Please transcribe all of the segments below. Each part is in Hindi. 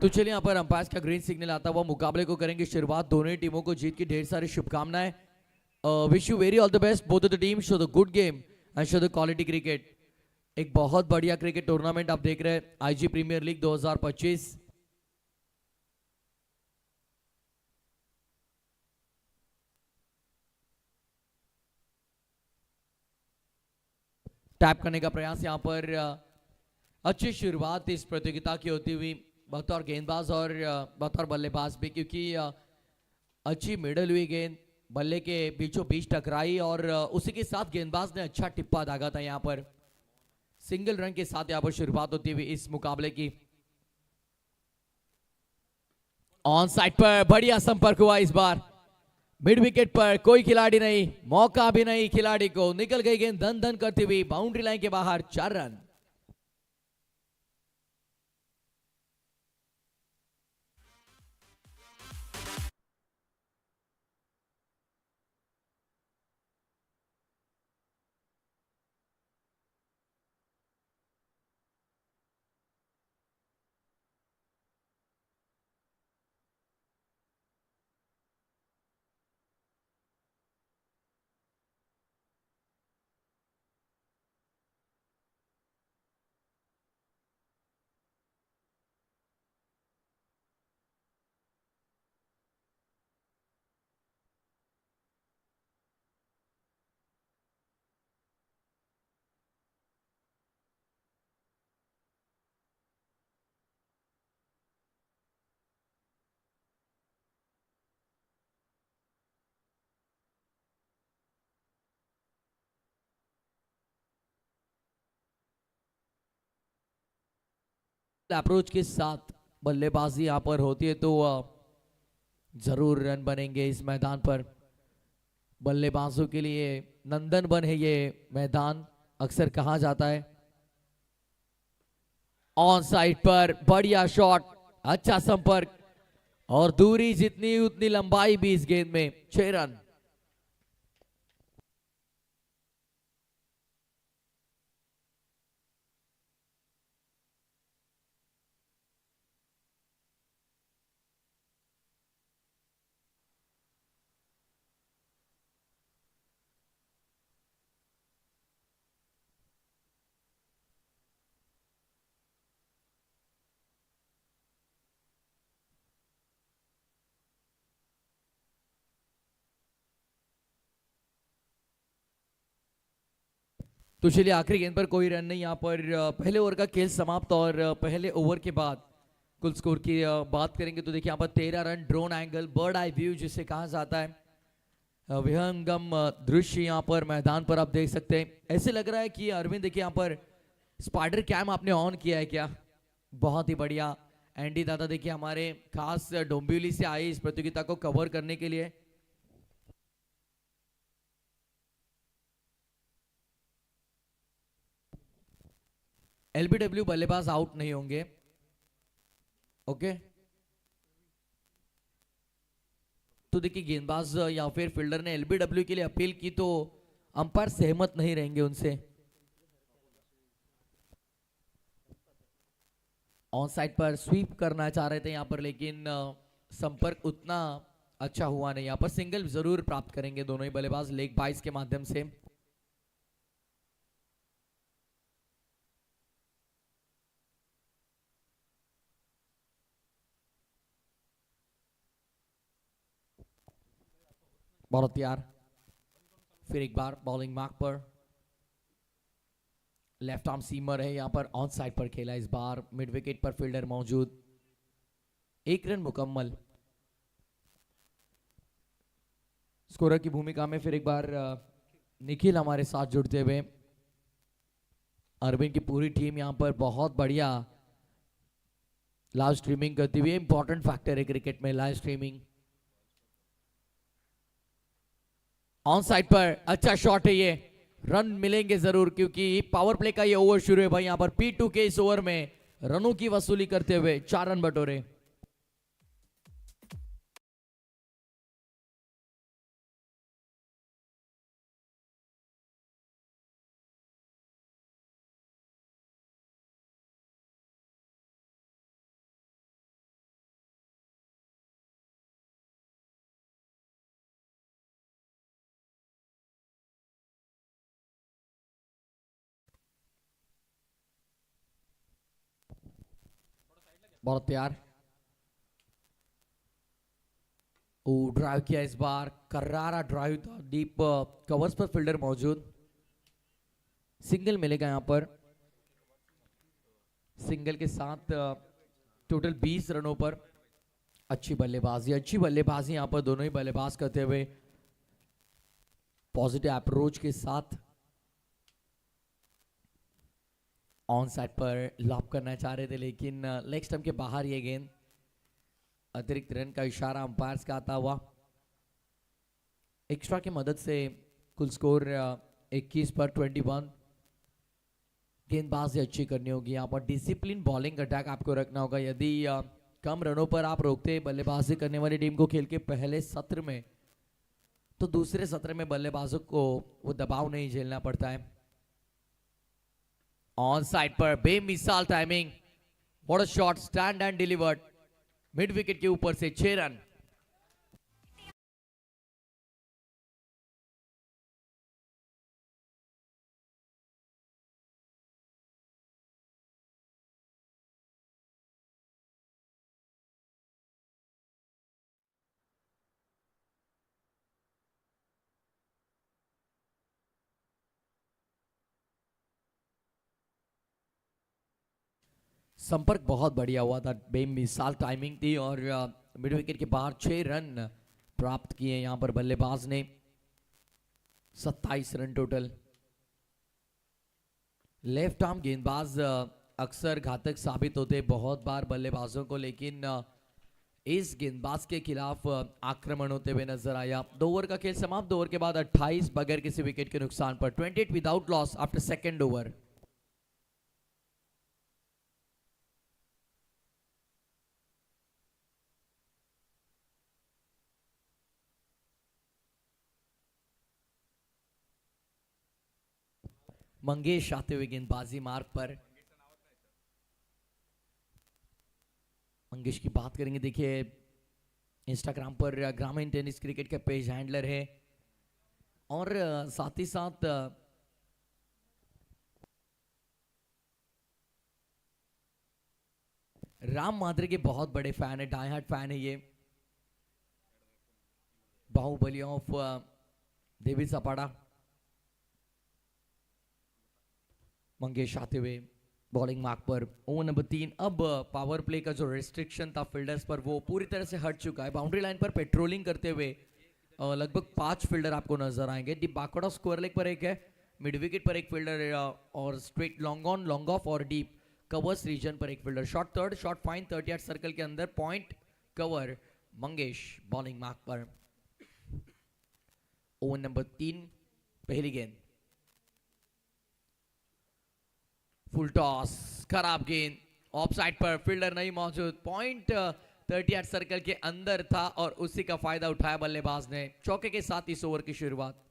तो चलिए यहाँ पर अंपायर का ग्रीन सिग्नल आता हुआ मुकाबले को करेंगे शुरुआत। दोनों ही टीमों को जीत की ढेर सारी शुभकामनाएं। Wish you very all the best both of the team. Show the good game and show the quality cricket. एक बहुत बढ़िया क्रिकेट टूर्नामेंट आप देख रहे हैं, आईजी प्रीमियर लीग 2025। टैप करने का प्रयास यहाँ पर। अच्छी शुरुआत इस प्रतियोगिता की होती हुई बतौर गेंदबाज और बतौर बल्लेबाज भी, क्योंकि अच्छी मिडल हुई गेंद बल्ले के बीचों बीच टकराई और उसी के साथ गेंदबाज ने अच्छा टिप्पा दागा था। यहाँ पर सिंगल रन के साथ यहाँ पर शुरुआत होती हुई इस मुकाबले की। ऑन साइड पर बढ़िया संपर्क हुआ इस बार। मिड विकेट पर कोई खिलाड़ी नहीं, मौका भी नहीं खिलाड़ी को, निकल गई गेंद धन धन करती हुई बाउंड्री लाइन के बाहर। 4 रन। अप्रोच के साथ बल्लेबाजी यहां पर होती है तो जरूर रन बनेंगे इस मैदान पर। बल्लेबाजों के लिए नंदन वन है ये मैदान, अक्सर कहा जाता है। ऑन साइड पर बढ़िया शॉट, अच्छा संपर्क और दूरी जितनी उतनी लंबाई भी इस गेंद में। 6 रन। तो चलिए आखिरी गेंद पर कोई रन नहीं। यहाँ पर पहले ओवर का खेल समाप्त और पहले ओवर के बाद कुल स्कोर की बात करेंगे तो देखिए यहाँ पर 13 run. Drone angle, bird eye view जिसे कहा जाता है, विहंगम दृश्य यहाँ पर मैदान पर आप देख सकते हैं। ऐसे लग रहा है कि अरविंद देखिए यहाँ पर स्पाइडर कैम आपने ऑन किया है क्या? बहुत ही बढ़िया। एंडी दादा देखिए हमारे खास डोंबिवली से आए इस प्रतियोगिता को कवर करने के लिए। एलबीडब्ल्यू बल्लेबाज आउट नहीं होंगे। ओके, तो देखिए गेंदबाज या फिर फील्डर ने एलबीडब्ल्यू के लिए अपील की तो अंपायर सहमत नहीं रहेंगे उनसे। ऑन साइड पर स्वीप करना चाह रहे थे यहाँ पर, लेकिन संपर्क उतना अच्छा हुआ नहीं। यहाँ पर सिंगल जरूर प्राप्त करेंगे दोनों ही बल्लेबाज लेग बाइस के माध्यम से। बहुत तैयार। फिर एक बार बॉलिंग मार्क पर लेफ्ट आर्म सीमर है यहाँ पर। ऑन साइड पर खेला इस बार, मिड विकेट पर फील्डर मौजूद। 1 रन मुकम्मल। स्कोरर की भूमिका में फिर एक बार निखिल हमारे साथ जुड़ते हुए। अरविंद की पूरी टीम यहाँ पर बहुत बढ़िया लाइव स्ट्रीमिंग करती हुई। इंपॉर्टेंट फैक्टर है क्रिकेट में लाइव स्ट्रीमिंग। ऑन साइड पर अच्छा शॉट है ये, रन मिलेंगे जरूर क्योंकि पावर प्ले का ये ओवर शुरू है भाई। यहाँ पर P2 के इस ओवर में रनों की वसूली करते हुए 4 रन बटोरे। बहुत तैयार। ओ ड्राइव किया इस बार, करारा ड्राइव था, डीप कवर्स पर फील्डर मौजूद। सिंगल मिलेगा यहां पर। सिंगल के साथ टोटल 20 रनों पर। अच्छी बल्लेबाजी यहां पर दोनों ही बल्लेबाज करते हुए पॉजिटिव अप्रोच के साथ। ऑन साइड पर लॉप करना चाह रहे थे लेकिन लेग स्टंप के बाहर ये गेंद। अतिरिक्त रन का इशारा अंपायर्स का आता हुआ। एक्स्ट्रा की मदद से कुल स्कोर 21 पर 21। गेंदबाजी अच्छी करनी होगी यहाँ पर। डिसिप्लिन बॉलिंग अटैक आपको रखना होगा। यदि कम रनों पर आप रोकते बल्लेबाजी करने वाली टीम को खेल के पहले सत्र में, तो दूसरे सत्र में बल्लेबाजों को वो दबाव नहीं झेलना पड़ता है। ऑन साइड पर बेमिसाल timing, what a shot, stand and delivered. Mid wicket के ऊपर से 6 रन। संपर्क बहुत बढ़िया हुआ था, बेमिसाल टाइमिंग थी और मिड विकेट के बाहर 6 रन प्राप्त किए यहां पर बल्लेबाज ने। 27 रन टोटल। लेफ्ट आर्म गेंदबाज अक्सर घातक साबित होते बहुत बार बल्लेबाजों को, लेकिन इस गेंदबाज के खिलाफ आक्रमण होते हुए नजर आया। 2 ओवर का खेल समाप्त। 2 ओवर के बाद 28 बगैर किसी विकेट के नुकसान पर। 28 without loss after second over. Mangesh आते हुए गेंदबाजी मार्ग पर। मंगेश की बात करेंगे, देखिए इंस्टाग्राम पर ग्रामीण टेनिस क्रिकेट का पेज हैंडलर है और साथ ही साथ राम माधरे के बहुत बड़े फैन है, डाई हार्ट फैन है ये। बाहुबली ऑफ देवी सपाड़ा। मंगेश आते हुए बॉलिंग मार्क पर। Over number 3। अब पावर प्ले का जो रेस्ट्रिक्शन था फील्डर्स पर वो पूरी तरह से हट चुका है। बाउंड्री लाइन पर पेट्रोलिंग करते हुए लगभग 5 फील्डर आपको नजर आएंगे। डीप बैकवर्ड स्क्वायर लेग पर एक है, मिड विकेट पर एक फील्डर और straight long on long off और डीप कवर्स रीजन पर एक fielder. Shot third, shot fine 38 circle के अंदर, point cover. Mangesh bowling mark पर। ओवर नंबर 3, पहली गेंद। फुल टॉस, खराब गेंद, ऑफ साइड पर, फील्डर नहीं मौजूद। पॉइंट 38 सर्कल के अंदर था और उसी का फायदा उठाया बल्लेबाज ने। चौके के साथ इस ओवर की शुरुआत।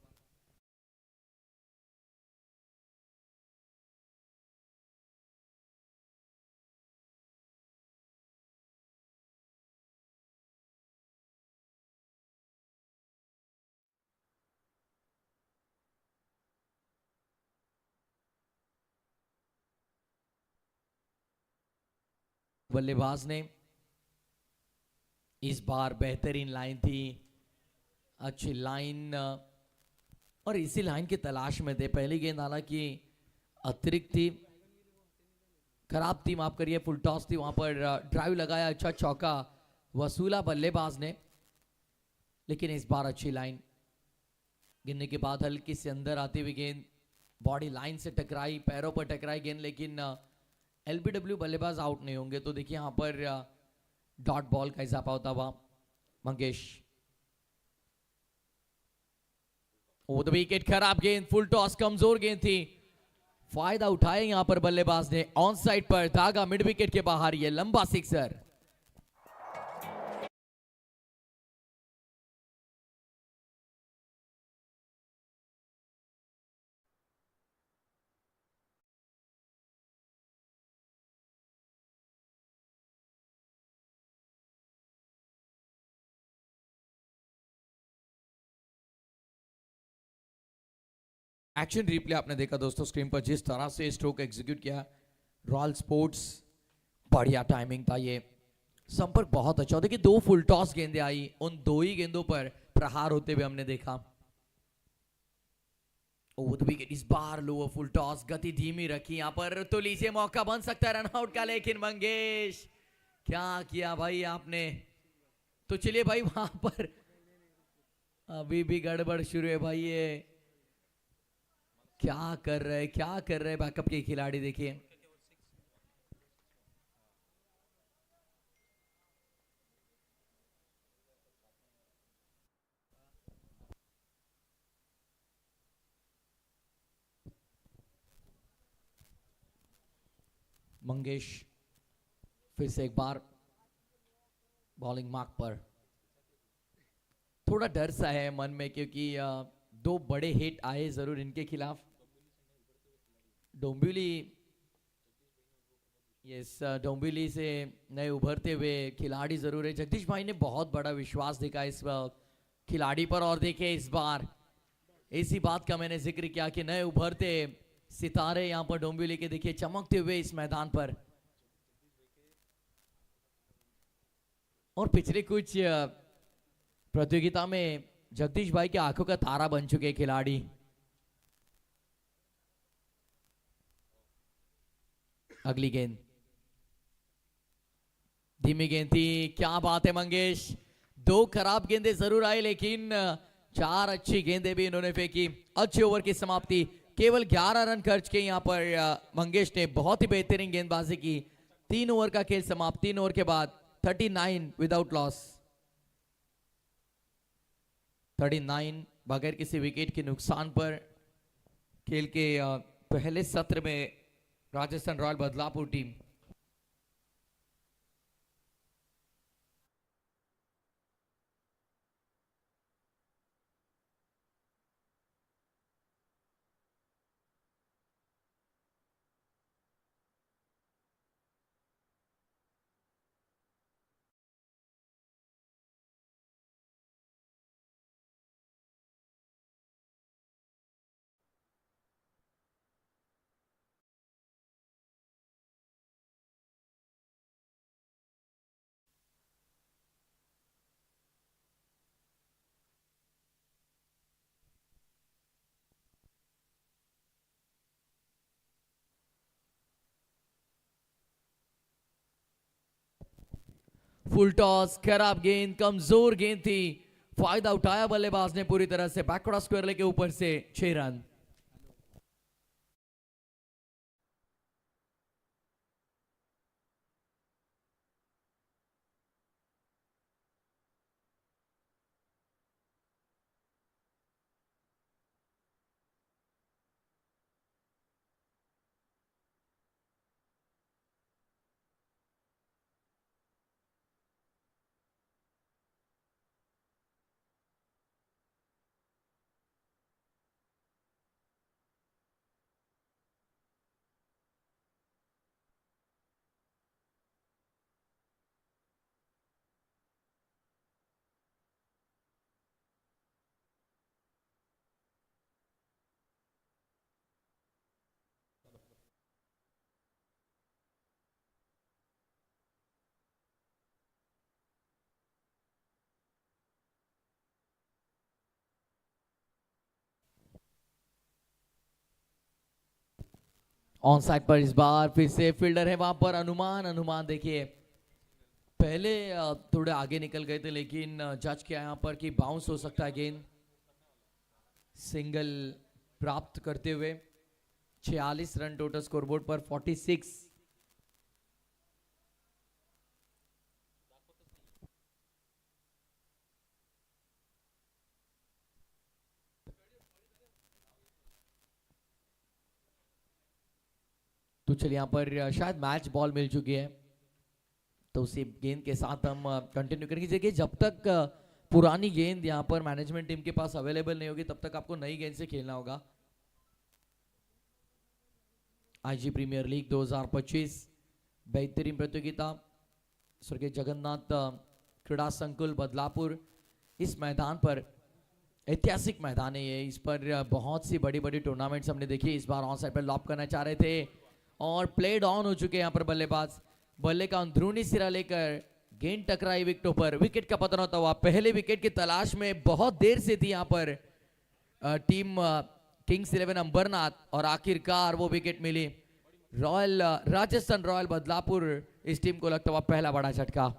बल्लेबाज ने इस बार बेहतरीन लाइन थी, अच्छी लाइन और इसी लाइन की तलाश में थे। पहली गेंद हालांकि अतिरिक्त थी, खराब थी, माफ करिए, फुल टॉस थी। वहां पर ड्राइव लगाया, अच्छा चौका वसूला बल्लेबाज ने, लेकिन इस बार अच्छी लाइन। गिनने के बाद हल्की से अंदर आती हुई गेंद बॉडी लाइन से टकराई, पैरों पर टकराई गेंद, लेकिन एलबीडब्ल्यू बल्लेबाज आउट नहीं होंगे। तो देखिए यहां पर डॉट बॉल का इजाफा होता हुआ। मंगेश ओ द विकेट, खराब गेंद, फुल टॉस, कमजोर गेंद थी। फायदा उठाया यहां पर बल्लेबाज ने। ऑन साइड पर धागा, मिड विकेट के बाहर, ये लंबा सिक्सर। एक्शन रिप्ले आपने देखा दोस्तों स्क्रीन पर, जिस तरह से स्ट्रोक एग्जीक्यूट किया रॉयल स्पोर्ट्स बढ़िया टाइमिंग था ये, संपर्क बहुत अच्छा। देखिए दो फुल टॉस गेंदें आई, उन दो ही गेंदों पर प्रहार होते हुए हमने देखा। ओवर द विकेट इस बार लोअर फुल टॉस, गति धीमी रखी यहाँ पर, तो लीजिए मौका बन सकता है रनआउट का, लेकिन मंगेश क्या किया भाई आपने। तो चलिए भाई वहां पर अभी भी गड़बड़ शुरू है भाई, ये क्या कर रहे बैकअप के खिलाड़ी, देखिए मंगेश फिर से एक बार बॉलिंग मार्क पर। थोड़ा डर सा है मन में, क्योंकि दो बड़े हिट आए जरूर इनके खिलाफ। डोंबिवली, यस, डोंबिवली से नए उभरते हुए खिलाड़ी जरूर है। जगदीश भाई ने बहुत बड़ा विश्वास दिखा इस खिलाड़ी पर, और देखे इस बार इसी बात का मैंने जिक्र किया कि नए उभरते सितारे यहाँ पर डोंबिवली के देखिए चमकते हुए इस मैदान पर। और पिछले कुछ प्रतियोगिता में जगदीश भाई की आंखों का तारा बन चुके खिलाड़ी। अगली गेंद धीमी गेंद थी, क्या बात है मंगेश, दो खराब गेंदें जरूर आई लेकिन चार अच्छी गेंदें भी इन्होंने फेंकी। अच्छे ओवर की समाप्ति, केवल 11 रन खर्च के यहाँ पर मंगेश ने बहुत ही बेहतरीन गेंदबाजी की। 3 ओवर का खेल समाप्त, 3 ओवर के बाद 39 विदाउट लॉस, 39 बगैर किसी विकेट के नुकसान पर। खेल के पहले सत्र में Rajasthan royal Badlapur team full toss, खराब गेंद, कमजोर गेंद थी, फायदा उठाया बल्लेबाज ने पूरी तरह से। बैकवर्ड स्क्वायर लेके ऊपर से 6 रन। ऑन साइड पर इस बार फिर से फील्डर है वहां पर, अनुमान देखिए पहले थोड़े आगे निकल गए थे, लेकिन जज किया यहां पर कि बाउंस हो सकता है गेंद। सिंगल प्राप्त करते हुए 46 रन टोटल स्कोरबोर्ड पर, 46। तो चलिए यहाँ पर शायद मैच बॉल मिल चुकी है, तो उसी गेंद के साथ हम कंटिन्यू करेंगे। देखिए जब तक पुरानी गेंद यहाँ पर मैनेजमेंट टीम के पास अवेलेबल नहीं होगी तब तक आपको नई गेंद से खेलना होगा। आईजी प्रीमियर लीग 2025 बेहतरीन प्रतियोगिता स्वर्गीय जगन्नाथ क्रीड़ा संकुल बदलापुर, इस मैदान पर ऐतिहासिक मैदान है ये, इस पर बहुत सी बड़ी बड़ी टूर्नामेंट्स हमने देखी। इस बार ऑन साइड पर लॉप करना चाह रहे थे और प्लेड ऑन हो चुके हैं यहाँ पर बल्लेबाज। बल्ले का अंदरूनी सिरा लेकर गेंद टकराई विकेटों पर, विकेट का पतन होता हुआ। पहले विकेट की तलाश में बहुत देर से थी यहाँ पर टीम किंग्स 11 अंबरनाथ और आखिरकार वो विकेट मिली। रॉयल राजस्थान रॉयल बदलापुर इस टीम को लगता हुआ पहला बड़ा झटका।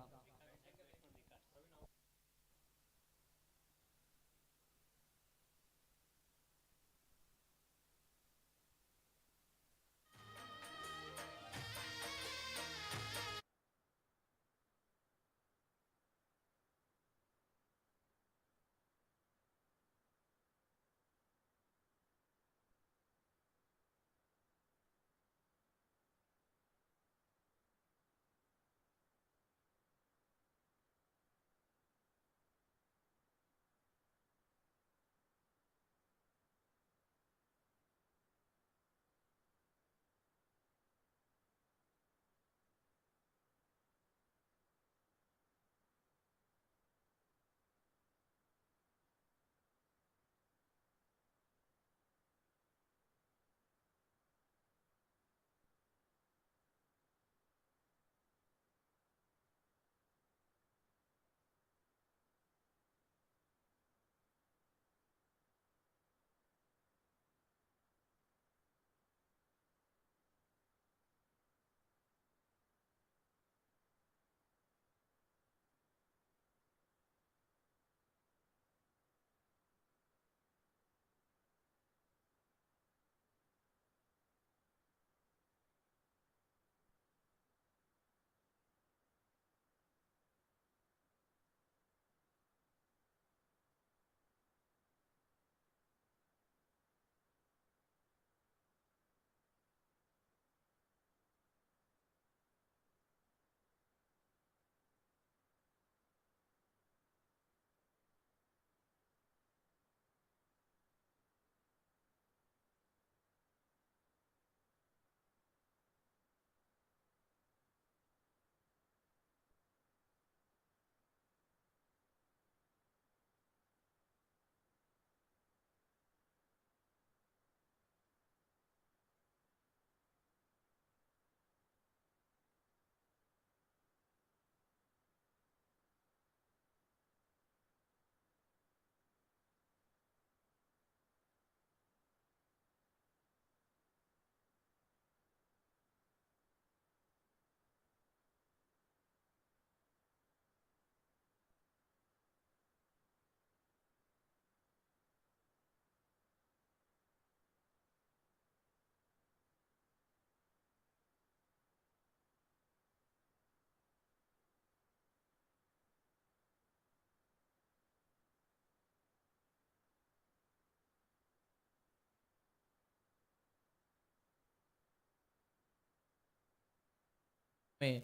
में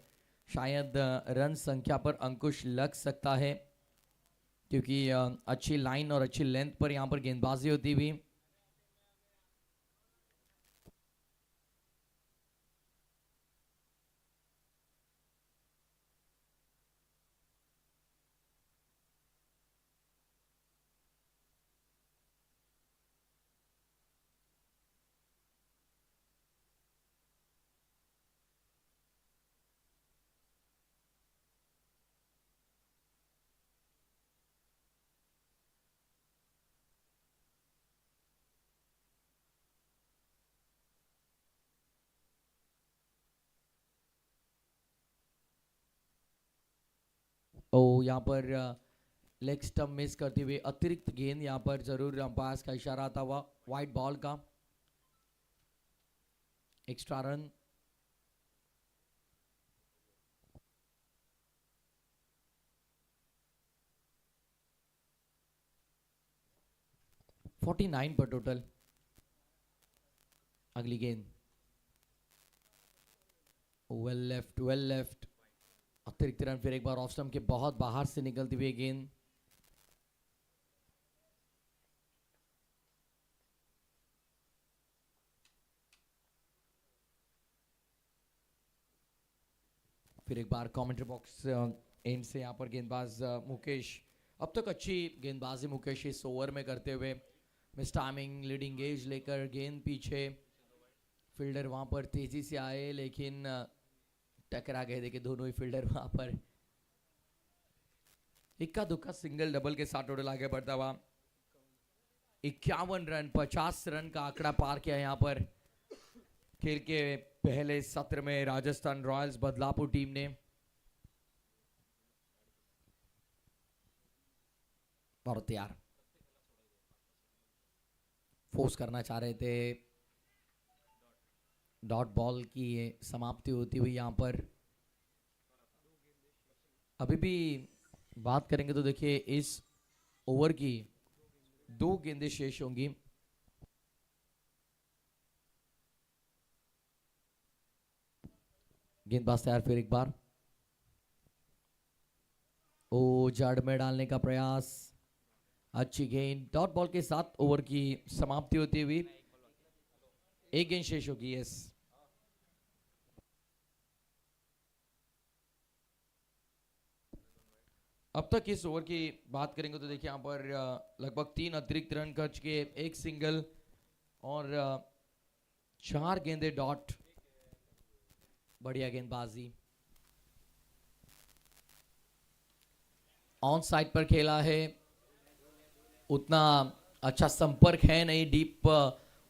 शायद रन संख्या पर अंकुश लग सकता है, क्योंकि अच्छी लाइन और अच्छी लेंथ पर यहां पर गेंदबाजी होती हुई। ओ यहाँ पर लेग स्टंप मिस करते हुए अतिरिक्त गेंद, यहाँ पर जरूर अंपायर का इशारा आता हुआ वाइट बॉल का। Extra run. फोर्टी 49 पर टोटल। अगली गेंद वेल लेफ्ट, वेल लेफ्ट। अतिरिक्त रन, फिर एक बार ऑफ स्टंप के बहुत बाहर से निकलती हुई गेंद। फिर एक बार कमेंट्री बॉक्स एंड से यहाँ पर गेंदबाज मुकेश, अब तक अच्छी गेंदबाजी मुकेश इस ओवर में करते हुए। मिस टाइमिंग, लीडिंग एज लेकर गेंद पीछे, फील्डर वहां पर तेजी से आए लेकिन टकरा गए, देखिए दोनों ही फील्डर वहां पर। इक्का दुक्का सिंगल डबल के साथ टोटल आगे बढ़ता हुआ 51 रन, 50 रन का आंकड़ा पार किया यहां पर खेल के पहले सत्र में राजस्थान रॉयल्स बदलापुर टीम ने। और तैयार फोर्स करना चाह रहे थे, डॉट बॉल की समाप्ति होती हुई यहां पर। अभी भी बात करेंगे तो देखिए इस ओवर की 2 गेंदें शेष होंगी। गेंदबाज तैयार, फिर एक बार ओ जड़ में डालने का प्रयास, अच्छी गेंद, डॉट बॉल के साथ ओवर की समाप्ति होती हुई 1 गेंद शेष होगी। यस, अब तक इस ओवर की बात करेंगे तो देखिए यहां पर लगभग 3 अतिरिक्त रन खर्च के, 1 सिंगल और 4 गेंदे डॉट। बढ़िया गेंदबाजी, ऑन साइड पर खेला है, उतना अच्छा संपर्क है नहीं, डीप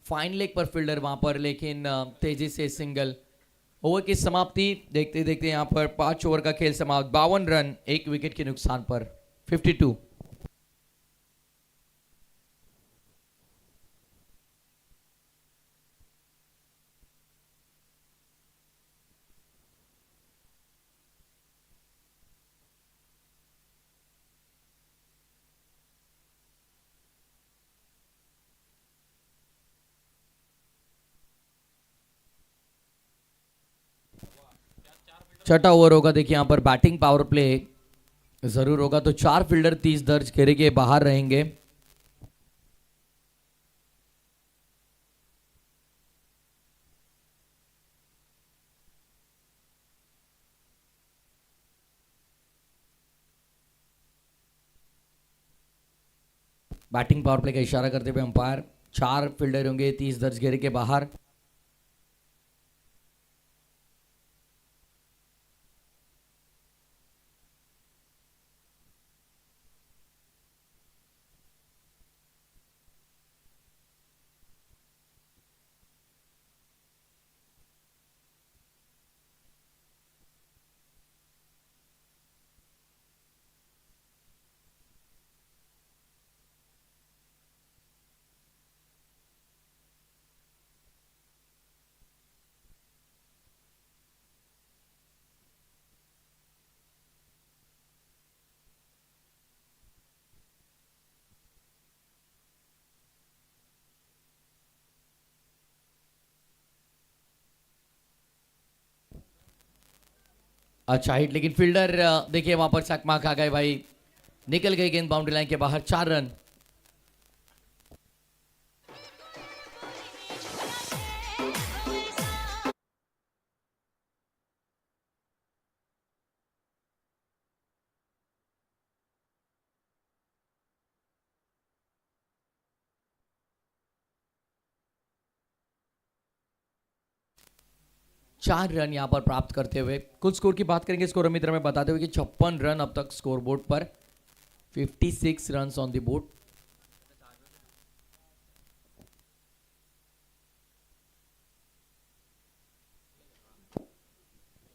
फाइन लेग पर फील्डर वहां पर, लेकिन तेजी से सिंगल। ओवर की समाप्ति देखते देखते यहां पर 5 ओवर का खेल समाप्त, 52 रन 1 विकेट के नुकसान पर, 52। छठा ओवर होगा, देखिए यहां पर बैटिंग पावर प्ले जरूर होगा, तो 4 फील्डर 30 दर्ज घेरे के बाहर रहेंगे। बैटिंग पावर प्ले का इशारा करते हुए अंपायर, 4 फील्डर होंगे 30 दर्ज घेरे के बाहर। अच्छा हिट, लेकिन फील्डर देखिए वहां पर चकमा खा गए भाई, निकल गई गेंद बाउंड्री लाइन के बाहर, 4 रन। चार रन यहां पर प्राप्त करते हुए कुल स्कोर की बात करेंगे, स्कोर मित्र में बताते हुए कि 56 रन अब तक स्कोर बोर्ड पर, 56 रन ऑन द बोर्ड।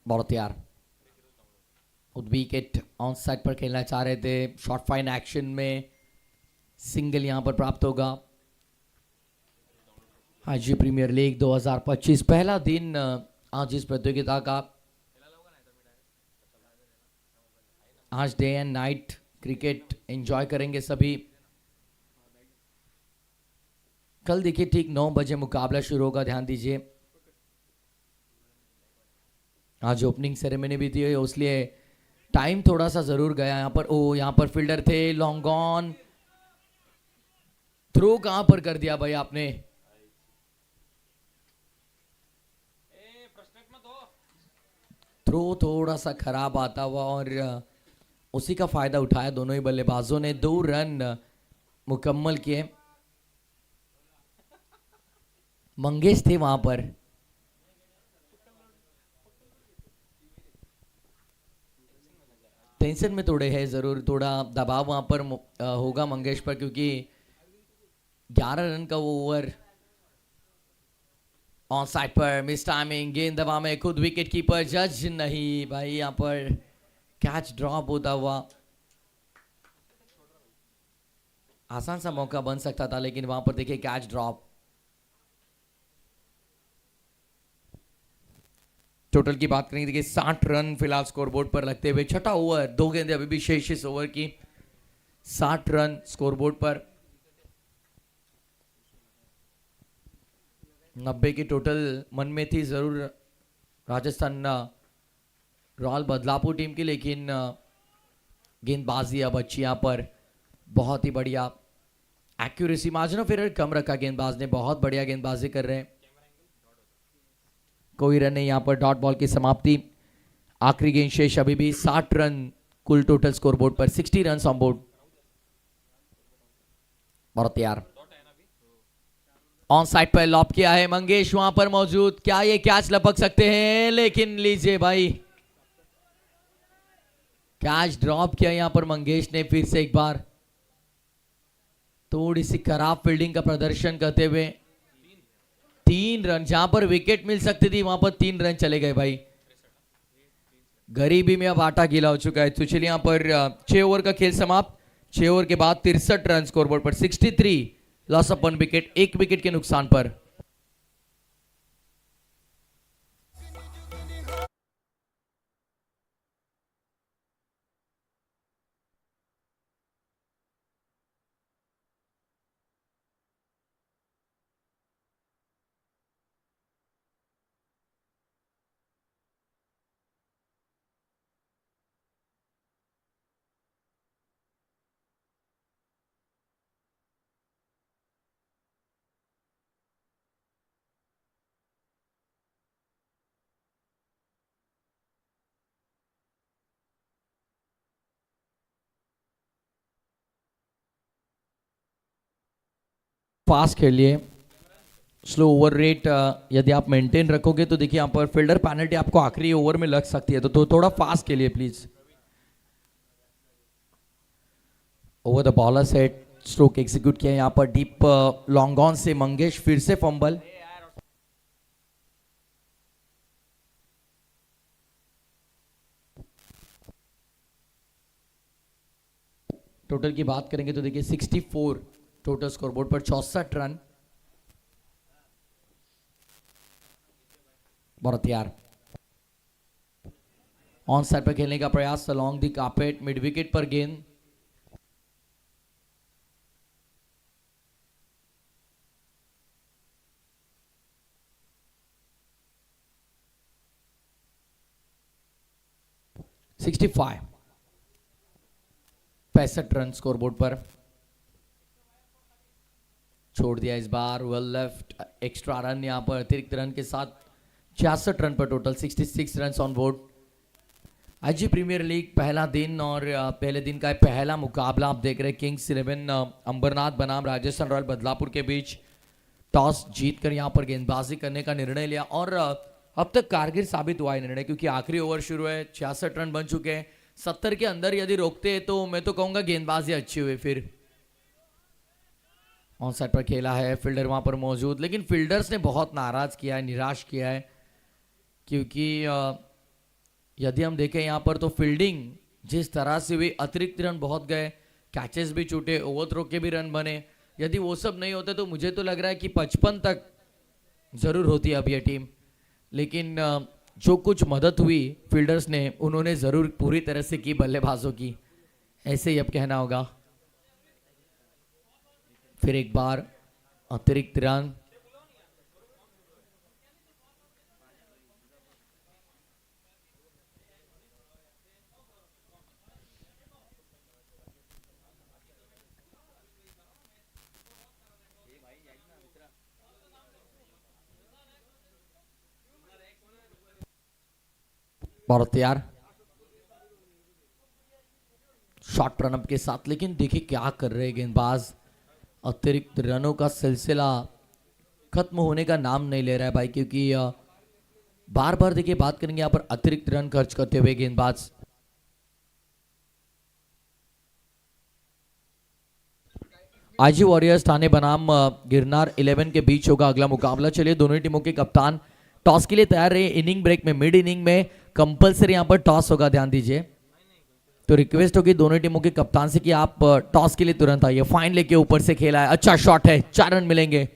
बहुत तैयार, विकेट ऑन साइड पर खेलना चाह रहे थे, शॉर्ट फाइन एक्शन में सिंगल यहां पर प्राप्त होगा। आईजी प्रीमियर लीग 2025 पहला दिन आज इस प्रतियोगिता का, आज day and night cricket enjoy करेंगे सभी। कल देखिए ठीक 9 बजे मुकाबला शुरू होगा, ध्यान दीजिए। आज ओपनिंग सेरेमनी भी थी, इसलिए टाइम थोड़ा सा जरूर गया यहां पर। ओ यहां पर फील्डर थे, लॉन्ग ऑन, थ्रो कहां पर कर दिया भाई आपने? थ्रो थोड़ा सा खराब आता हुआ और उसी का फायदा उठाया दोनों ही बल्लेबाजों ने, 2 रन मुकम्मल किए। मंगेश थे वहां पर, टेंशन में थोड़े है, जरूर थोड़ा दबाव वहां पर होगा मंगेश पर, क्योंकि 11 रन का वो ओवर। ऑन साइड पर मिस टाइमिंग, गेंद दबा में खुद विकेट कीपर जज नहीं भाई, यहां पर कैच ड्रॉप होता हुआ। आसान सा मौका बन सकता था, लेकिन वहां पर देखिए कैच ड्रॉप। टोटल की बात करेंगे, देखिए 60 रन फिलहाल स्कोरबोर्ड पर लगते हुए। छठा ओवर, 2 गेंदें अभी भी शेष इस ओवर की। 60 रन स्कोरबोर्ड पर। 90 की टोटल मन में थी जरूर राजस्थान रॉयल बदलापुर टीम की, लेकिन गेंदबाजी अब अच्छी यहां पर, बहुत ही बढ़िया एक्यूरेसी। मार्जिन ऑफ एरर कम रखा गेंदबाज ने, बहुत बढ़िया गेंदबाजी कर रहे हैं। कोई रन नहीं यहां पर, डॉट बॉल की समाप्ति। आखिरी गेंद शेष अभी भी। 60 रन कुल टोटल स्कोरबोर्ड पर, 60 रन ऑन बोर्ड। बहुत तैयार। ऑन साइड पर लॉप किया है मंगेश, वहां पर मौजूद। क्या ये कैच लपक सकते हैं? लेकिन लीजिए भाई, कैच ड्रॉप किया यहां पर मंगेश ने फिर से एक बार। थोड़ी सी खराब फील्डिंग का प्रदर्शन करते हुए 3 रन, जहां पर विकेट मिल सकती थी वहां पर 3 रन चले गए भाई। गरीबी में अब आटा गीला हो चुका है। तो चलिए यहां पर 6 ओवर का खेल समाप्त। 6 ओवर के बाद 63 रन स्कोरबोर्ड पर, 63, लॉस ऑफ 1 विकेट, 1 विकेट के नुकसान पर। फास्ट खेलिए, स्लो ओवर रेट यदि आप मेंटेन रखोगे तो देखिए यहाँ पर फील्डर पेनल्टी आपको आखिरी ओवर में लग सकती है, तो थोड़ा फास्ट खेलिए please. Over the bowler set, stroke execute किया यहाँ पर डीप लॉन्ग ऑन से मंगेश, फिर से फंबल। टोटल की बात करेंगे तो देखिए 64 टोटल स्कोरबोर्ड पर, 64 रन। बहुत यार। ऑन साइड पर खेलने का प्रयास, along the carpet, mid wicket पर गेंद। सिक्सटी 65 रन स्कोरबोर्ड पर। छोड़ दिया इस बार, वेल लेफ्ट, एक्स्ट्रा रन यहां पर अतिरिक्त रन के साथ। 66 रन पर total, 66 run on board. IG premier league पहला दिन और पहले दिन का पहला मुकाबला आप देख रहे हैं किंग्स 11 अंबरनाथ बनाम राजस्थान रॉयल बदलापुर के बीच। टॉस जीतकर यहां पर गेंदबाजी करने का निर्णय लिया और अब तक कारगर साबित हुआ है निर्णय, क्योंकि आखिरी ओवर शुरू है, 66 रन बन चुके हैं। 70 के अंदर यदि रोकते हैं तो मैं तो कहूंगा गेंदबाजी अच्छी हुई। फिर ऑन साइड पर खेला है, फील्डर वहां पर मौजूद, लेकिन फील्डर्स ने बहुत नाराज किया है, निराश किया है, क्योंकि यदि हम देखें यहां पर तो फील्डिंग जिस तरह से हुई, अतिरिक्त रन बहुत गए, कैचेस भी छूटे, ओवरथ्रो के भी रन बने। यदि वो सब नहीं होते तो मुझे तो लग रहा है कि 55 तक जरूर होती अब यह टीम, लेकिन जो कुछ मदद हुई फील्डर्स ने, उन्होंने जरूर पूरी तरह से की बल्लेबाजों की, ऐसे ही अब कहना होगा। फिर एक बार अतिरिक्त रन, बहुत तैयार शॉर्ट रनअप के साथ, लेकिन देखिए क्या कर रहे हैं गेंदबाज। अतिरिक्त रनों का सिलसिला खत्म होने का नाम नहीं ले रहा है भाई, क्योंकि बार बार देखिए बात करेंगे यहाँ पर अतिरिक्त रन खर्च करते हुए गेंदबाज। आईजी वॉरियर्स थाने बनाम गिरनार 11 के बीच होगा अगला मुकाबला। चलिए दोनों ही टीमों के कप्तान टॉस के लिए तैयार रहे। इनिंग ब्रेक में, मिड इनिंग में कंपलसरी यहां पर टॉस होगा, ध्यान दीजिए। तो रिक्वेस्ट होगी दोनों टीमों के कप्तान से कि आप टॉस के लिए तुरंत आइए। फाइन लेके ऊपर से खेला है, अच्छा शॉट है, 4 रन मिलेंगे।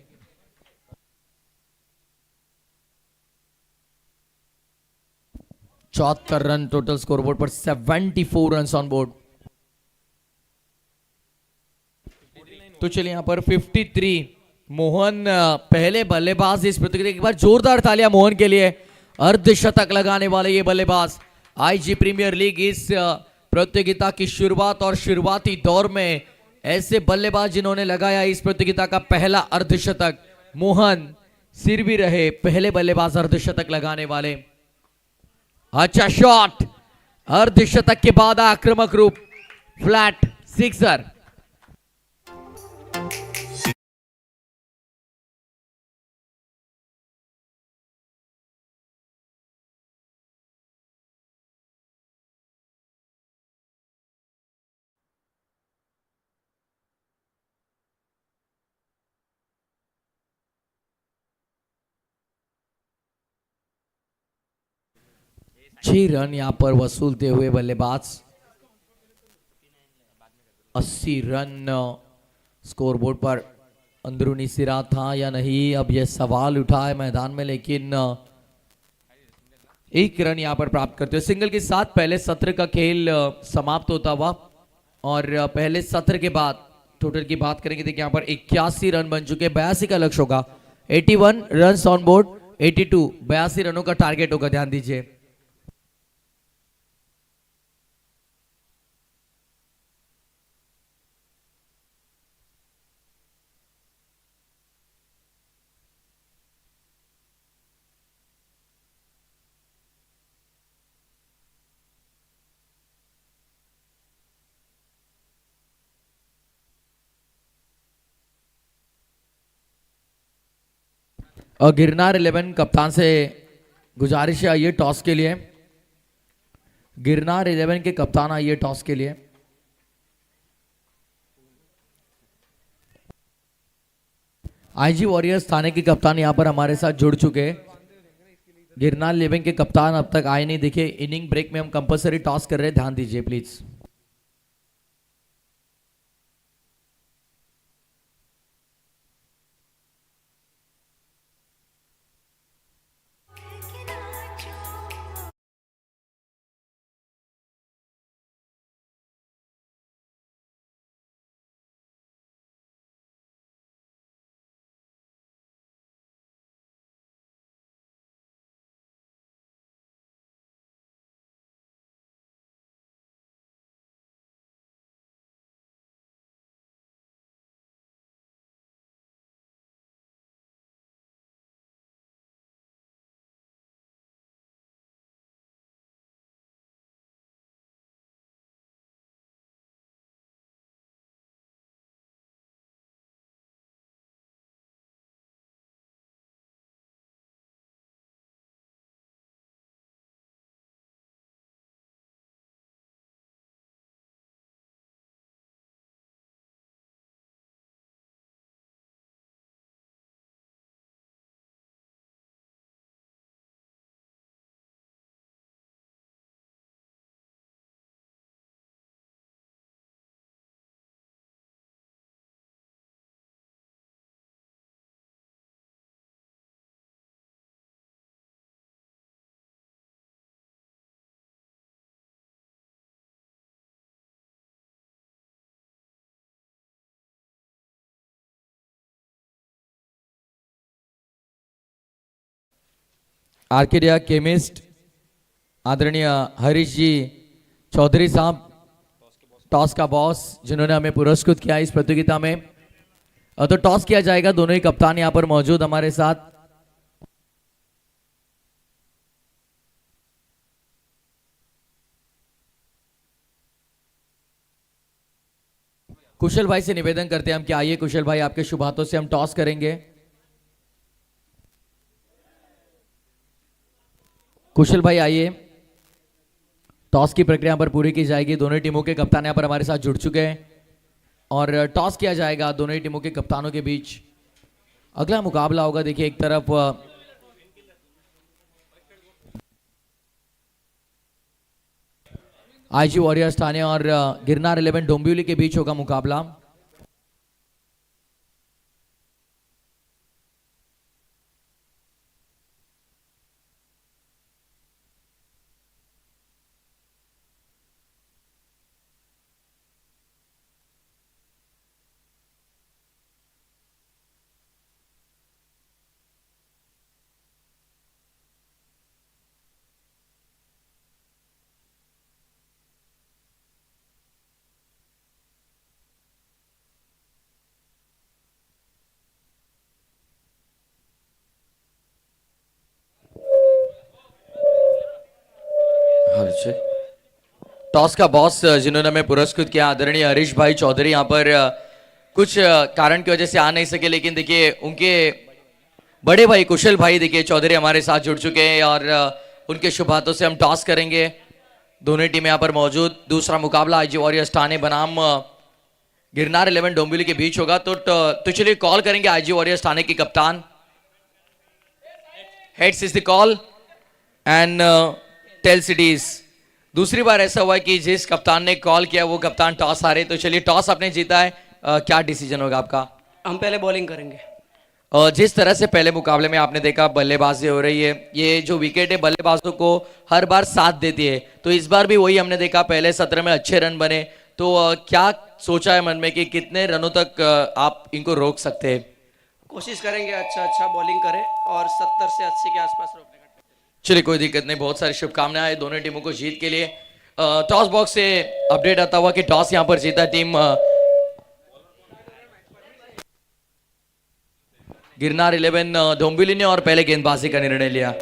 चौहत्तर रन टोटल स्कोरबोर्ड पर, 74 रन ऑन बोर्ड। तो चलिए यहां पर 53 मोहन पहले बल्लेबाज इस प्रतियोगिता। एक बार जोरदार तालियां मोहन के लिए, अर्धशतक लगाने वाले ये बल्लेबाज। आईजी प्रीमियर लीग इस प्रतियोगिता की शुरुआत और शुरुआती दौर में ऐसे बल्लेबाज जिन्होंने लगाया इस प्रतियोगिता का पहला अर्धशतक। मोहन सिर भी रहे पहले बल्लेबाज अर्धशतक लगाने वाले। अच्छा शॉट, अर्धशतक के बाद आक्रामक रूप, फ्लैट सिक्सर। छह रन यहां पर वसूलते हुए बल्लेबाज। 80 रन स्कोरबोर्ड पर। अंदरूनी सिरा था या नहीं, अब यह सवाल उठा है मैदान में, लेकिन एक रन यहां पर प्राप्त करते हुए सिंगल के साथ पहले सत्र का खेल समाप्त होता हुआ। और पहले सत्र के बाद टोटल की बात करेंगे, देखिए यहां पर 81 रन बन चुके, 82 का लक्ष्य होगा। 81 रन ऑन बोर्ड, 82 82 रनों का टारगेट होगा, ध्यान दीजिए। और गिरनार 11 कप्तान से गुजारिश है, आइए टॉस के लिए। गिरनार 11 के कप्तान आइए टॉस के लिए। आईजी वॉरियर्स थाने के कप्तान यहां पर हमारे साथ जुड़ चुके हैं। गिरनार 11 के कप्तान अब तक आए नहीं, देखिए इनिंग ब्रेक में हम कंपलसरी टॉस कर रहे हैं, ध्यान दीजिए प्लीज। आर्किडिया केमिस्ट आदरणीय हरीश जी चौधरी साहब, टॉस का बॉस, जिन्होंने हमें पुरस्कृत किया इस प्रतियोगिता में। तो टॉस किया जाएगा, दोनों ही कप्तान यहां पर मौजूद हमारे साथ। कुशल भाई से निवेदन करते हैं हम कि आइए कुशल भाई, आपके शुभ हाथों से हम टॉस करेंगे। कुशल भाई आइए, टॉस की प्रक्रिया पर पूरी की जाएगी। दोनों टीमों के कप्तान यहां पर हमारे साथ जुड़ चुके हैं और टॉस किया जाएगा दोनों ही टीमों के कप्तानों के बीच। अगला मुकाबला होगा, देखिए एक तरफ आईजी वॉरियर्स ठाणे और गिरनार 11 डोंबिवली के बीच होगा मुकाबला। टॉस का बॉस जिन्होंने हमें पुरस्कृत किया, आदरणीय हरीश भाई चौधरी, यहाँ पर कुछ कारण की वजह से आ नहीं सके, लेकिन देखिए उनके बड़े भाई कुशल भाई देखिए चौधरी हमारे साथ जुड़ चुके हैं और उनके शुभ हाथों से हम टॉस करेंगे। दोनों टीमें यहाँ पर मौजूद। दूसरा मुकाबला आईजी वॉरियर्स ठाणे बनाम गिरनार 11 डोंबिवली के बीच होगा। तो चलिए कॉल करेंगे आईजी वॉरियर्स ठाणे की कप्तान। Heads is the call and tails it is. दूसरी बार ऐसा हुआ कि जिस कप्तान ने कॉल किया वो कप्तान टॉस हारे। तो चलिए टॉस आपने जीता है, क्या डिसीजन होगा आपका? हम पहले बॉलिंग करेंगे। जिस तरह से पहले मुकाबले में आपने देखा बल्लेबाजी हो रही है, ये जो विकेट है बल्लेबाजों को हर बार साथ देती है, तो इस बार भी वही हमने देखा, पहले सत्र में अच्छे रन बने। तो क्या सोचा है मन में कि कितने रनों तक आप इनको रोक सकते हैं? कोशिश करेंगे अच्छा बॉलिंग करें और 70 से 80 के आसपास रोकने का। चलिए कोई दिक्कत नहीं, बहुत सारी शुभकामनाएं दोनों टीमों को जीत के लिए। टॉस बॉक्स से अपडेट आता हुआ कि टॉस यहां पर जीता टीम गिरनार 11 डोंबिवली ने और पहले गेंदबाजी का निर्णय लिया।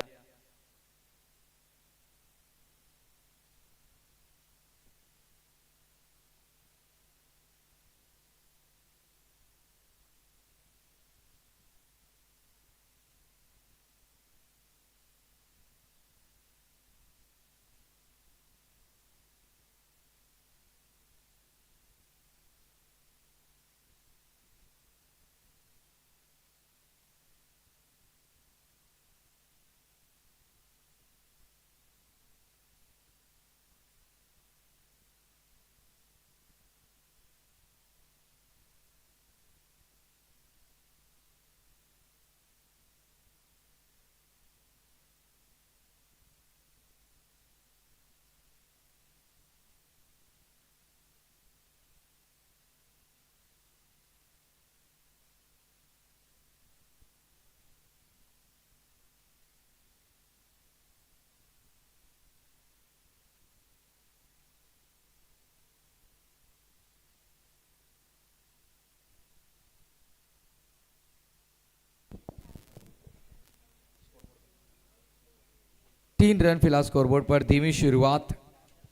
तीन रन फिलहाल स्कोरबोर्ड पर। धीमी शुरुआत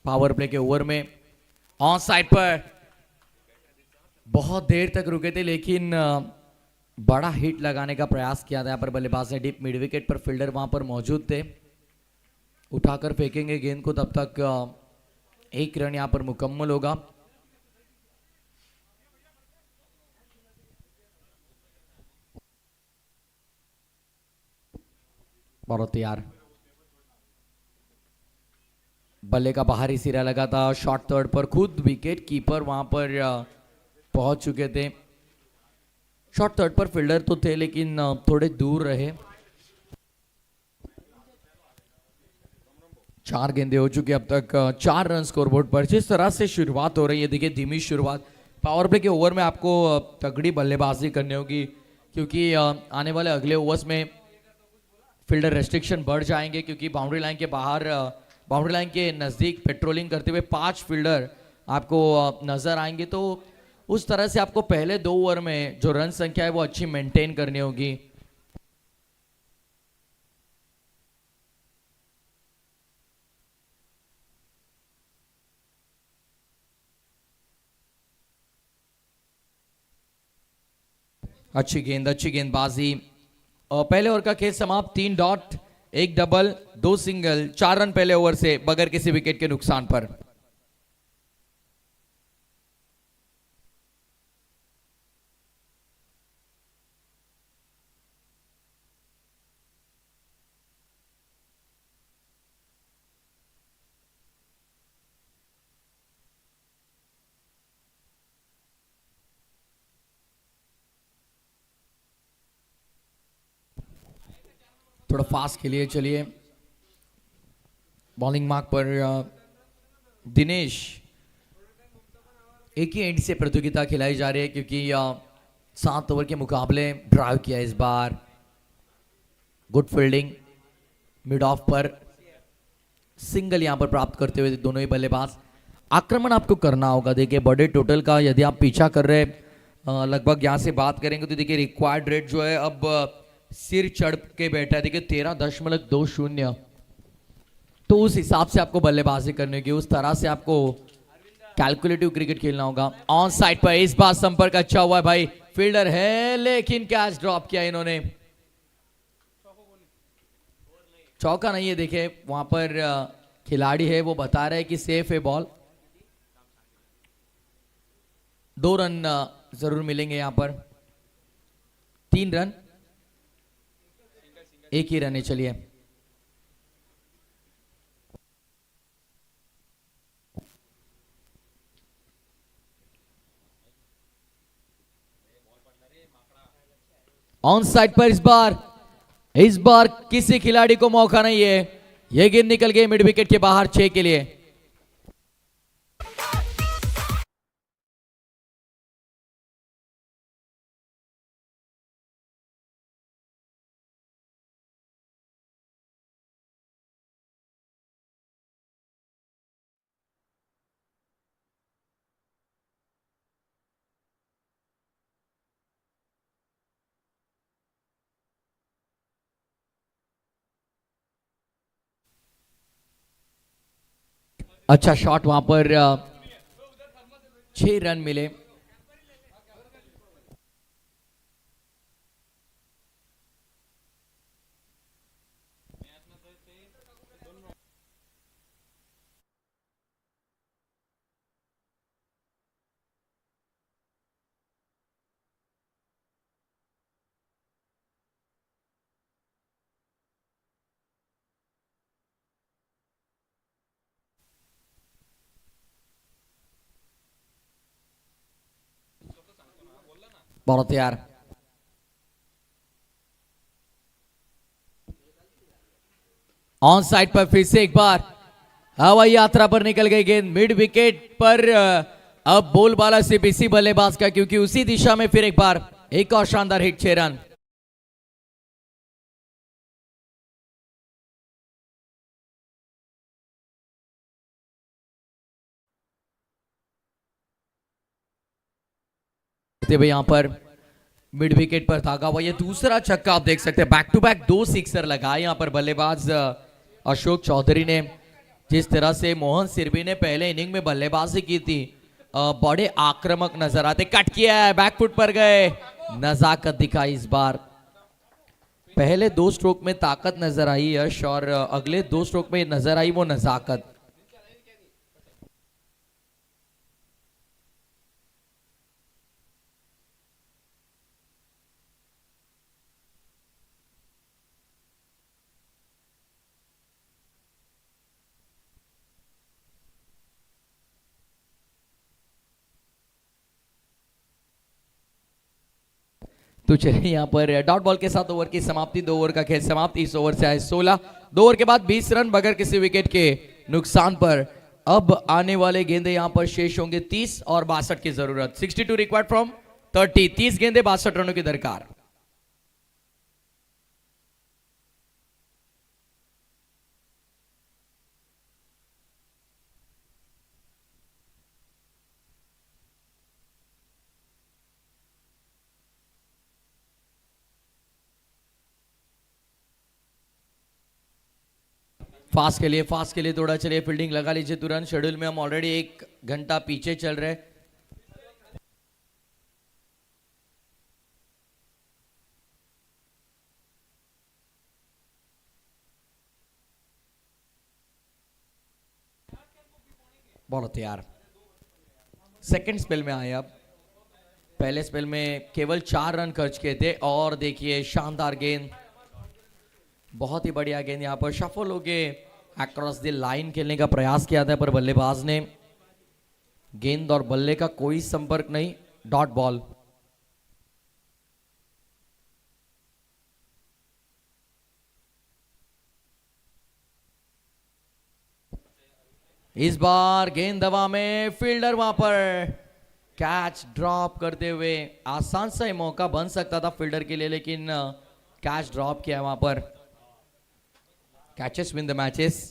पावर प्ले के ओवर में। ऑन साइड पर बहुत देर तक रुके थे, लेकिन बड़ा हिट लगाने का प्रयास किया था यहाँ पर बल्लेबाज ने। डीप मिड विकेट पर फील्डर वहां पर मौजूद थे, उठाकर फेंकेंगे गेंद को, तब तक एक रन यहाँ पर मुकम्मल होगा। बहुत तैयार, बल्ले का बाहरी सिरा लगा था, शॉर्ट थर्ड पर खुद विकेट कीपर वहां पर पहुंच चुके थे। शॉर्ट थर्ड पर फील्डर तो थे लेकिन थोड़े दूर रहे। 4 गेंदे हो चुके अब तक, 4 रन स्कोरबोर्ड पर। जिस तरह से शुरुआत हो रही है, देखिए धीमी शुरुआत। पावर प्ले के ओवर में आपको तगड़ी बल्लेबाजी करनी होगी, क्योंकि आने वाले अगले ओवर्स में फील्डर रेस्ट्रिक्शन बढ़ जाएंगे, क्योंकि बाउंड्री लाइन के बाहर, बाउंड्री लाइन के नज़दीक पेट्रोलिंग करते हुए 5 फील्डर आपको नज़र आएंगे। तो उस तरह से आपको पहले 2 ओवर में जो रन संख्या है वो अच्छी मेंटेन करनी होगी। अच्छी गेंदबाजी। पहले ओवर का खेल समाप्त। 3 डॉट, 1 डबल, 2 सिंगल, 4 रन पहले ओवर से बगैर किसी विकेट के नुकसान पर। थोड़ा फास्ट खेलिए। चलिए बॉलिंग मार्क पर दिनेश। एक ही एंड से प्रतियोगिता खिलाई जा रही है क्योंकि 7 ओवर के मुकाबले ड्राइव किया इस बार। गुड फील्डिंग, मिड ऑफ पर सिंगल यहां पर प्राप्त करते हुए दोनों ही बल्लेबाज। आक्रमण आपको करना होगा। देखिए बड़े टोटल का यदि आप पीछा कर रहे लगभग यहां से बात करेंगे तो देखिए रिक्वायर्ड रेट जो है अब सिर चढ़ के बैठा है। देखिए 13.20। तो उस हिसाब से आपको बल्लेबाजी करने की, उस तरह से आपको कैलकुलेटिव क्रिकेट खेलना होगा। ऑन साइड पर इस बार संपर्क अच्छा हुआ है भाई, फील्डर है लेकिन कैच ड्रॉप किया इन्होंने। चौका नहीं है। देखे वहां पर खिलाड़ी है वो बता रहे हैं कि सेफ है बॉल। 2 रन जरूर मिलेंगे यहां पर। 3 रन, एक ही रन है। चलिए ऑन साइड पर इस बार किसी खिलाड़ी को मौका नहीं है। यह गेंद निकल गई मिड विकेट के बाहर 6 के लिए। अच्छा शॉट वहां पर 6 रन मिले। बहुत तैयार। ऑन साइड पर फिर से एक बार हवाई यात्रा पर निकल गई गेंद मिड विकेट पर। अब बोलबाला सिर्फ इसी बल्लेबाज का, क्योंकि उसी दिशा में फिर एक बार एक और शानदार हिट। 6 रन। यहां पर मिड विकेट पर धागा हुआ। ये दूसरा छक्का आप देख सकते हैं। बैक टू बैक 2 सिक्सर लगाए यहां पर बल्लेबाज अशोक चौधरी ने। जिस तरह से मोहन सिरवी ने पहले इनिंग में बल्लेबाजी की थी, बड़े आक्रामक नजर आते। कट किया है, बैकफुट पर गए, नजाकत दिखाई इस बार। पहले 2 स्ट्रोक में ताकत नजर आई यश, और अगले 2 स्ट्रोक में नजर आई वो नजाकत। तो चलिए यहां पर डॉट बॉल के साथ ओवर की समाप्ति। 2 ओवर का खेल समाप्त। इस ओवर से आए 16। 2 ओवर के बाद 20 रन बगैर किसी विकेट के नुकसान पर। अब आने वाले गेंदे यहां पर शेष होंगे 30 और 62 की जरूरत। 62 रिक्वायर्ड फ्रॉम 30। 30 गेंदे 62 रनों की दरकार। फास्ट के लिए थोड़ा चलिए फील्डिंग लगा लीजिए तुरंत। शेड्यूल में हम ऑलरेडी 1 घंटा पीछे चल रहे। बहुत तैयार। सेकंड स्पेल में आए अब। पहले स्पेल में केवल 4 रन खर्च किए थे, और देखिए शानदार गेंद, बहुत ही बढ़िया गेंद। यहां पर शफल हो गए, अक्रॉस द लाइन खेलने का प्रयास किया था, पर बल्लेबाज ने गेंद और बल्ले का कोई संपर्क नहीं। Dot ball. इस बार गेंद हवा में, फील्डर वहां पर कैच ड्रॉप करते हुए, आसान सा ही मौका बन सकता था फील्डर के लिए, लेकिन कैच ड्रॉप किया वहां पर। Catches win the matches.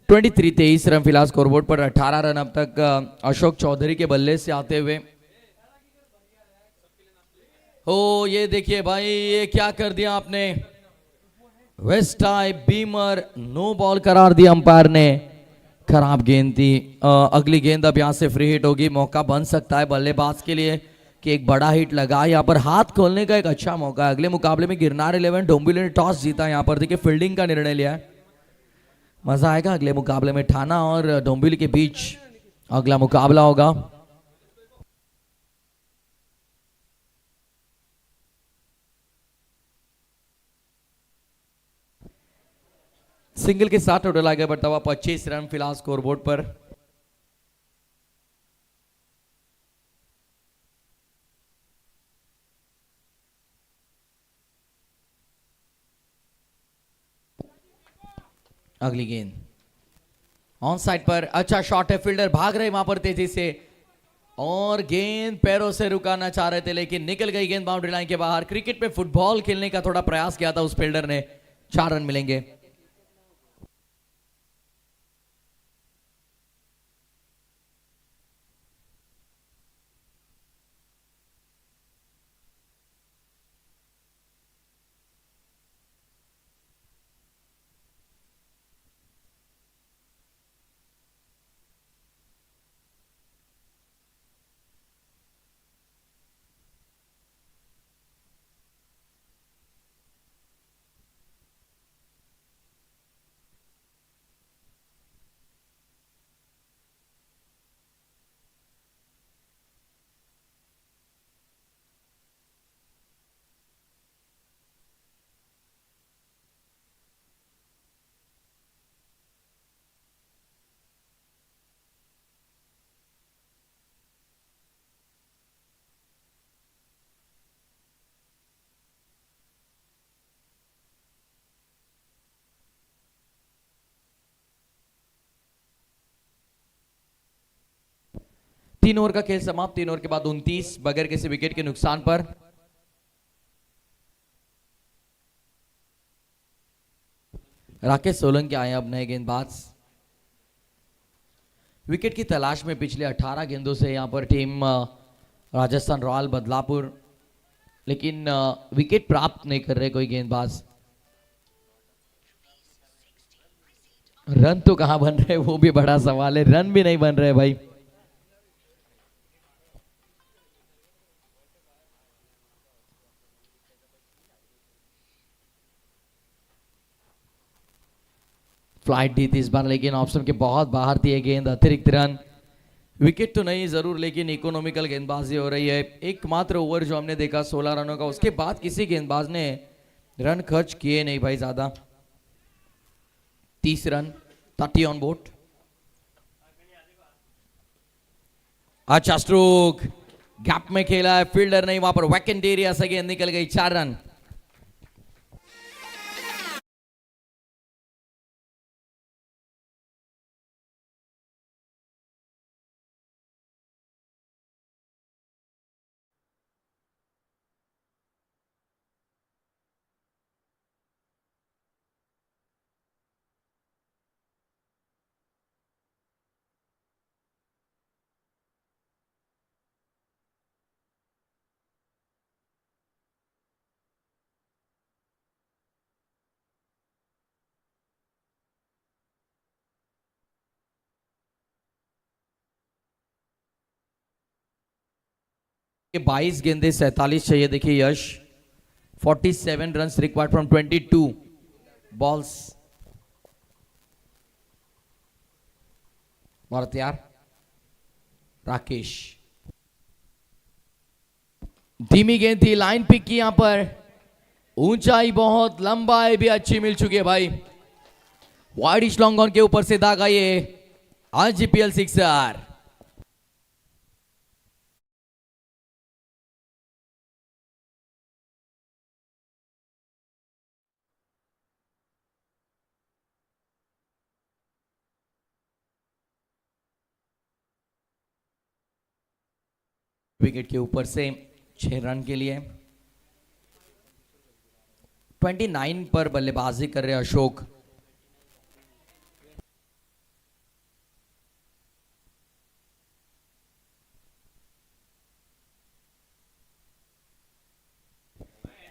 Twenty three 23 run फिलहाल स्कोरबोर्ड पर। 18 रन अब तक अशोक चौधरी के बल्ले से आते हुए। ओ ये देखिए भाई, ये क्या कर दिया आपने। Waist high beamer no ball करार दिया अंपायर ने। खराब गेंद थी। अगली गेंद अब यहां से फ्री हिट होगी। मौका बन सकता है बल्लेबाज के लिए कि एक बड़ा हिट लगा। यहाँ पर हाथ खोलने का एक अच्छा मौका है। अगले मुकाबले में गिरनार 11 डोंबिवली ने टॉस जीता, यहाँ पर देखिए फील्डिंग का निर्णय लिया है। मजा आएगा अगले मुकाबले में। ठाना और डोंबिवली के बीच अगला मुकाबला होगा। सिंगल के साथ टोटल आगे बढ़ता हुआ 25 रन फिलहाल स्कोरबोर्ड पर। अगली गेंद ऑन साइड पर, अच्छा शॉट है। फील्डर भाग रहे वहां पर तेजी से और गेंद पैरों से रुकाना चाह रहे थे, लेकिन निकल गई गेंद बाउंड्री लाइन के बाहर। क्रिकेट में फुटबॉल खेलने का थोड़ा प्रयास किया था उस फील्डर ने। 4 रन मिलेंगे। तीन ओवर का खेल समाप्त। 3 ओवर के बाद 29 बगैर किसी विकेट के नुकसान पर। राकेश सोलंकी आए अब नए गेंदबाज। विकेट की तलाश में पिछले 18 गेंदों से यहां पर टीम राजस्थान रॉयल बदलापुर, लेकिन विकेट प्राप्त नहीं कर रहे कोई गेंदबाज। रन तो कहां बन रहे वो भी बड़ा सवाल है। रन भी नहीं बन रहे भाई। फ्लाइट दी थी इस बार, लेकिन ऑप्शन के बहुत बाहर थी ये गेंद। अतिरिक्त रन, विकेट तो नहीं जरूर, लेकिन इकोनॉमिकल गेंदबाजी हो रही है। एकमात्र ओवर जो हमने देखा 16 रनों का, उसके बाद किसी गेंदबाज ने रन खर्च किए नहीं भाई ज्यादा। 30 रन, 30 ऑन बोर्ड। अच्छा स्ट्रोक, गैप में खेला है, फील्डर नहीं वहां पर, वैकेंट एरिया से गेंद निकल गई। 4 रन। ये 22 गेंदे 47 चाहिए। देखिए यश, 47 रन रिक्वायर्ड फ्रॉम 22। बॉल्स और तैयार राकेश, धीमी गेंद थी, लाइन पिक की यहां पर, ऊंचाई बहुत, लंबाई भी अच्छी मिल चुकी है भाई, वाइडिश लॉन्ग ऑन के ऊपर से दागा ये आईजीपीएल सिक्सर। विकेट के ऊपर से 6 रन के लिए 29 पर बल्लेबाजी कर रहे अशोक।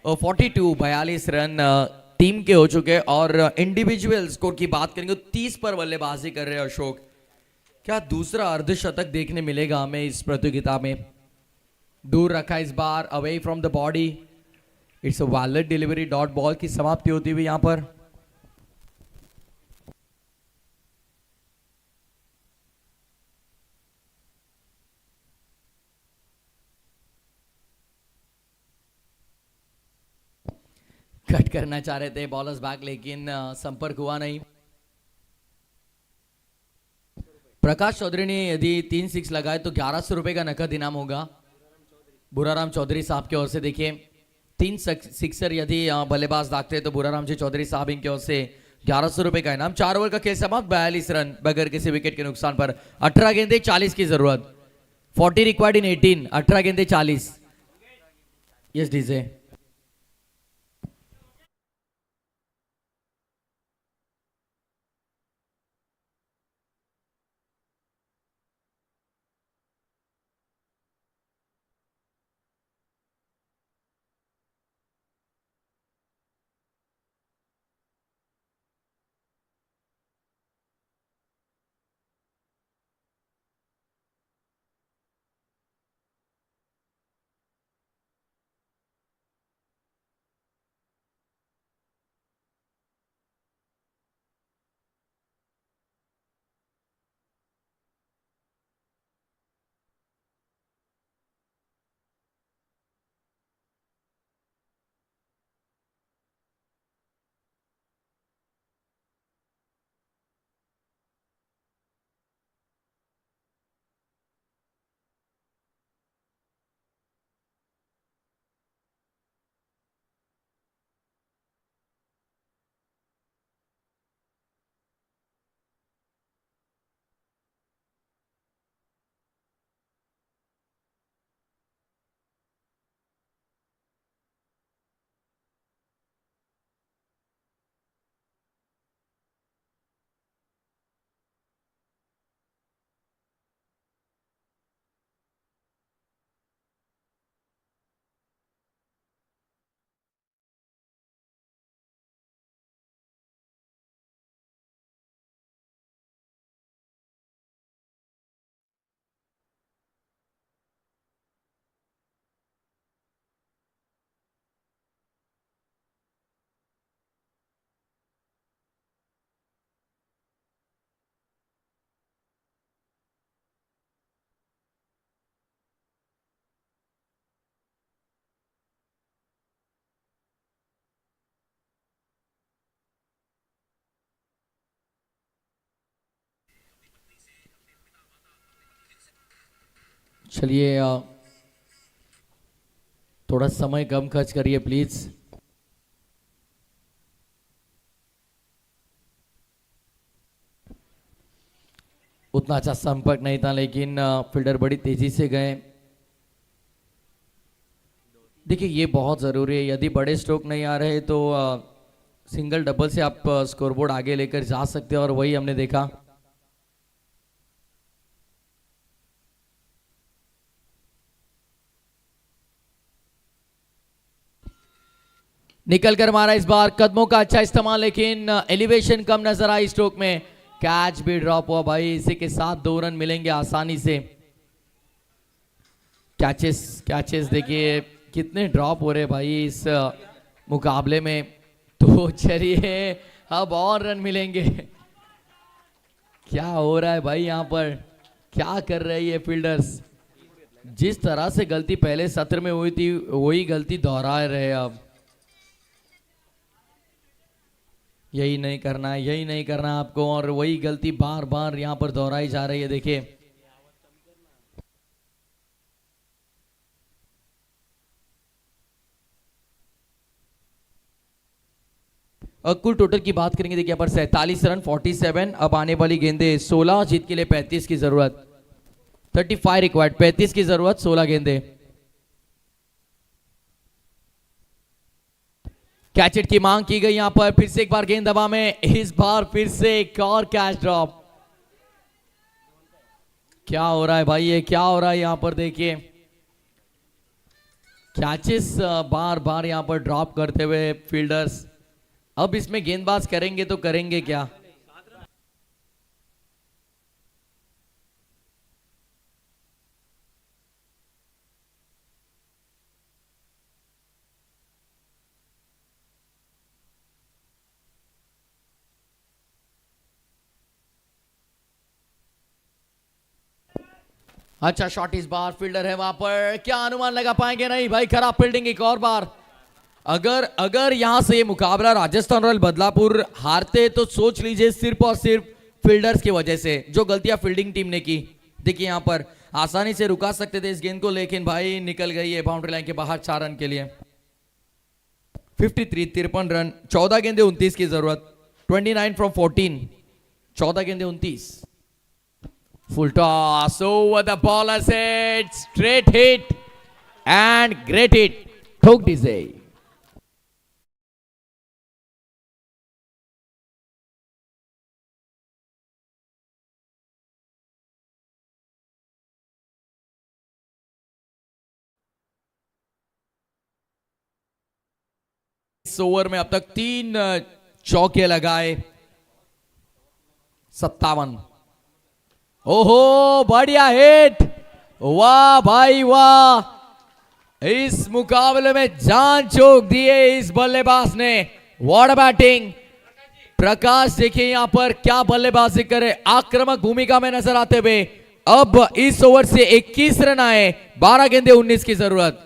और 42 रन टीम के हो चुके और इंडिविजुअल स्कोर की बात करेंगे तो 30 पर बल्लेबाजी कर रहे अशोक। क्या दूसरा अर्धशतक देखने मिलेगा हमें इस प्रतियोगिता में? दूर रखा इस बार, away from the body, it's a valid delivery, dot ball की समाप्ति होती हुई यहां पर। कट करना चाह रहे थे बॉलर्स बैक, लेकिन संपर्क हुआ नहीं। प्रकाश चौधरी ने यदि 3 6 लगाए तो 1100 रुपए का नकद इनाम होगा बुराराम चौधरी साहब की ओर से। देखिए 3 सिक्सर यदि बल्लेबाज दागते तो बुराराम जी चौधरी साहब इनकी ओर से 1100 रुपए का इनाम। 4 ओवर का खेल समाप्त, 42 रन बगैर किसी विकेट के नुकसान पर। 18 गेंदे 40 की जरूरत, 40 रिक्वायर्ड इन 18, 18 गेंदे 40। Yes DJ. चलिए थोड़ा समय कम खर्च करिए प्लीज। उतना अच्छा संपर्क नहीं था, लेकिन फील्डर बड़ी तेजी से गए। देखिए ये बहुत जरूरी है, यदि बड़े स्ट्रोक नहीं आ रहे तो सिंगल डबल से आप स्कोरबोर्ड आगे लेकर जा सकते हैं, और वही हमने देखा। निकल कर मारा इस बार, कदमों का अच्छा इस्तेमाल, लेकिन एलिवेशन कम नजर आई स्ट्रोक में। कैच भी ड्रॉप हुआ भाई, इसी के साथ 2 रन मिलेंगे आसानी से। कैचेस कैचेस देखिए कितने ड्रॉप हो रहे भाई इस मुकाबले में। तो चलिए अब और रन मिलेंगे। क्या हो रहा है भाई यहाँ पर, क्या कर रहे हैं ये फील्डर्स। जिस तरह से गलती पहले सत्र में हुई थी वही गलती दोहरा रहे हैं अब। यही नहीं करना है, यही नहीं करना है आपको, और वही गलती बार बार यहाँ पर दोहराई जा रही है। देखिए कुल टोटल की बात करेंगे, देखिए यहाँ पर 47 रन 47। अब आने वाली गेंदे 16, जीत के लिए 35 की जरूरत। 35 रिक्वायर्ड, 35 की जरूरत, 16 गेंदे। कैचेट की मांग की गई यहां पर, फिर से एक बार गेंद हवा में, इस बार फिर से एक और कैच ड्रॉप। क्या हो रहा है भाई, ये क्या हो रहा है यहां पर। देखिए कैचेस बार बार यहां पर ड्रॉप करते हुए फील्डर्स। अब इसमें गेंदबाज करेंगे तो करेंगे क्या। अच्छा शॉट इस बार, फील्डर है वहां पर, क्या अनुमान लगा पाएंगे, नहीं भाई, खराब फील्डिंग एक और बार। अगर अगर यहां से ये मुकाबला राजस्थान रॉयल बदलापुर हारते तो सोच लीजिए सिर्फ और सिर्फ फील्डर्स की वजह से, जो गलतियां फील्डिंग टीम ने की। देखिए यहां पर आसानी से रुका सकते थे इस गेंद को, लेकिन भाई निकल गई है बाउंड्री लाइन के बाहर 4 रन के लिए। 53 53 रन, 14 गेंदे 29 की जरूरत। 29 फ्रॉम 14, 14 गेंदे 29। Full toss over the ball as it straight hit and great hit. ठोक दीजिए। इस ओवर में अब तक 3 चौके लगाए। 57। ओहो बढ़िया हिट, वाह भाई वाह। इस मुकाबले में जान चौक दिए इस बल्लेबाज ने। व्हाट बैटिंग प्रकाश, देखिए यहां पर क्या बल्लेबाजी करे, आक्रामक भूमिका में नजर आते हुए। अब इस ओवर से 21 रन आए, 12 गेंदे 19 की जरूरत।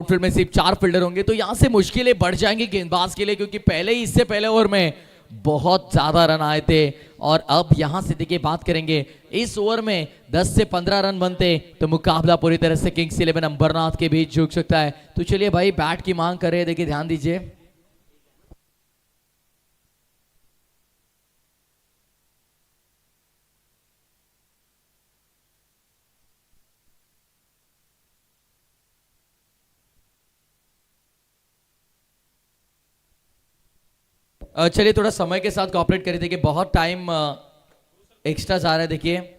फील्ड में सिर्फ 4 फील्डर होंगे तो यहां से मुश्किलें बढ़ जाएंगी गेंदबाज के लिए, क्योंकि पहले ही इससे पहले ओवर में बहुत ज्यादा रन आए थे। और अब यहां से देखिए बात करेंगे, इस ओवर में 10 से 15 रन बनते तो मुकाबला पूरी तरह से किंग्स 11 अंबरनाथ के बीच झुक सकता है। तो चलिए भाई बैट की मांग कर रहे हैं, देखिए ध्यान दीजिए। चलिए थोड़ा समय के साथ कोऑपरेट करिए, देखिए बहुत टाइम एक्स्ट्रा जा रहा है। देखिए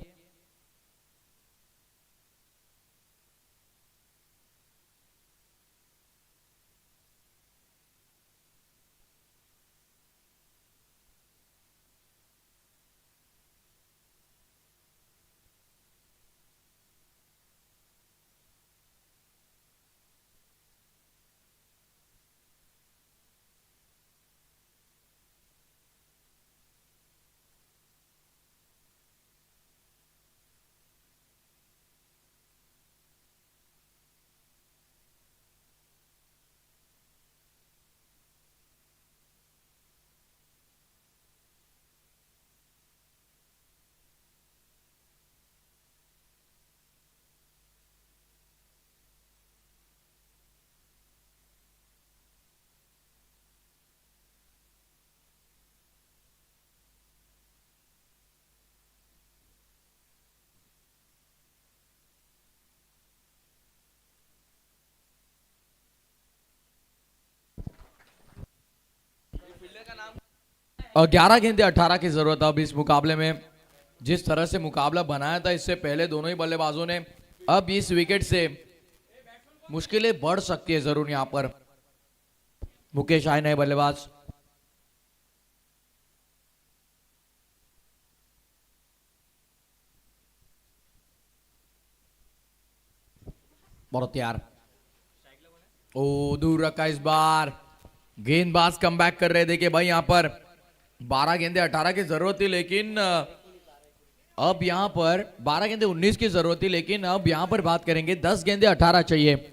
और 11 गेंदे 18 की जरूरत अब इस मुकाबले में। जिस तरह से मुकाबला बनाया था इससे पहले दोनों ही बल्लेबाजों ने अब इस विकेट से मुश्किलें बढ़ सकती है जरूर यहां पर। मुकेश आए नए बल्लेबाज। बहुत तैयार। ओ दूर रखा इस बार। गेंदबाज कम बैक कर रहे। देखिए भाई यहां पर 12 गेंदे 18 की जरूरत थी, लेकिन अब यहां पर 12 गेंदे 19 की जरूरत थी, लेकिन अब यहां पर बात करेंगे 10 गेंदे 18 चाहिए।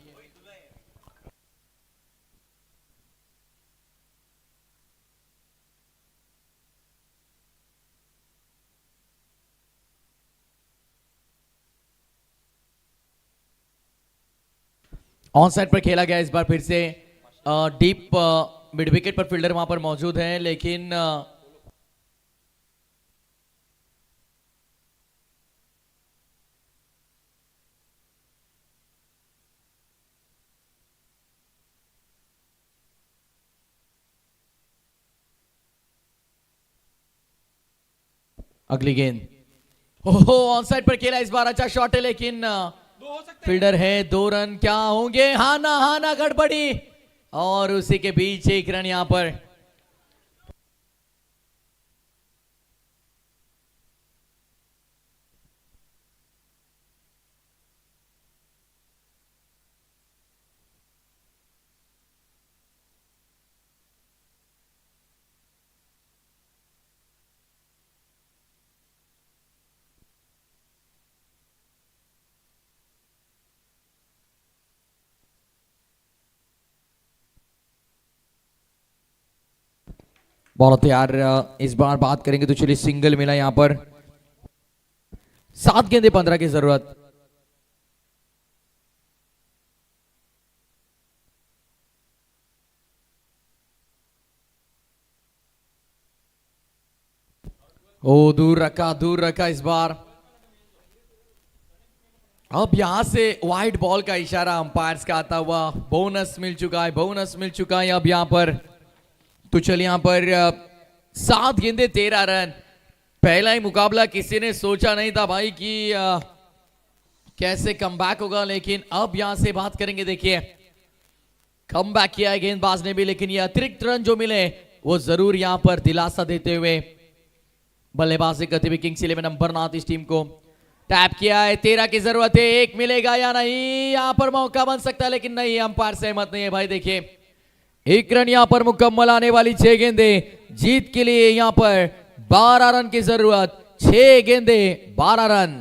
ऑन साइड पर खेला गया इस बार फिर से। डीप मिड विकेट पर फील्डर वहां पर मौजूद है, लेकिन अगली गेंद। ओहो ऑन साइड पर खेला इस बार। अच्छा शॉट है, लेकिन फील्डर है। 2 रन क्या होंगे? हा ना गड़बड़ी, और उसी के बीच 1 रन यहां पर। बहुत यार, इस बार बात करेंगे तो चलिए सिंगल मिला यहां पर। 7 गेंदे 15 की जरूरत। ओ दूर रखा इस बार। अब यहां से वाइड बॉल का इशारा अंपायर्स का आता हुआ। बोनस मिल चुका है अब यहां पर। तो चलिए यहां पर 7 गेंदे 13 रन। पहला ही मुकाबला किसी ने सोचा नहीं था भाई कि कैसे कमबैक होगा, लेकिन अब यहां से बात करेंगे। देखिए कमबैक किया है गेंदबाज ने भी, लेकिन ये अतिरिक्त रन जो मिले वो जरूर यहां पर दिलासा देते हुए बल्लेबाजी करते हुए किंग्स 11 अंबरनाथ इस टीम को। टैप किया है, 13 की जरूरत है। 1 मिलेगा या नहीं? यहां पर मौका बन सकता है, लेकिन नहीं, अंपायर सहमत नहीं है भाई। देखिए 1 रन यहां पर मुकम्मल आने वाली 6 गेंदे जीत के लिए यहां पर 12 रन की जरूरत। 6 गेंदे 12 रन।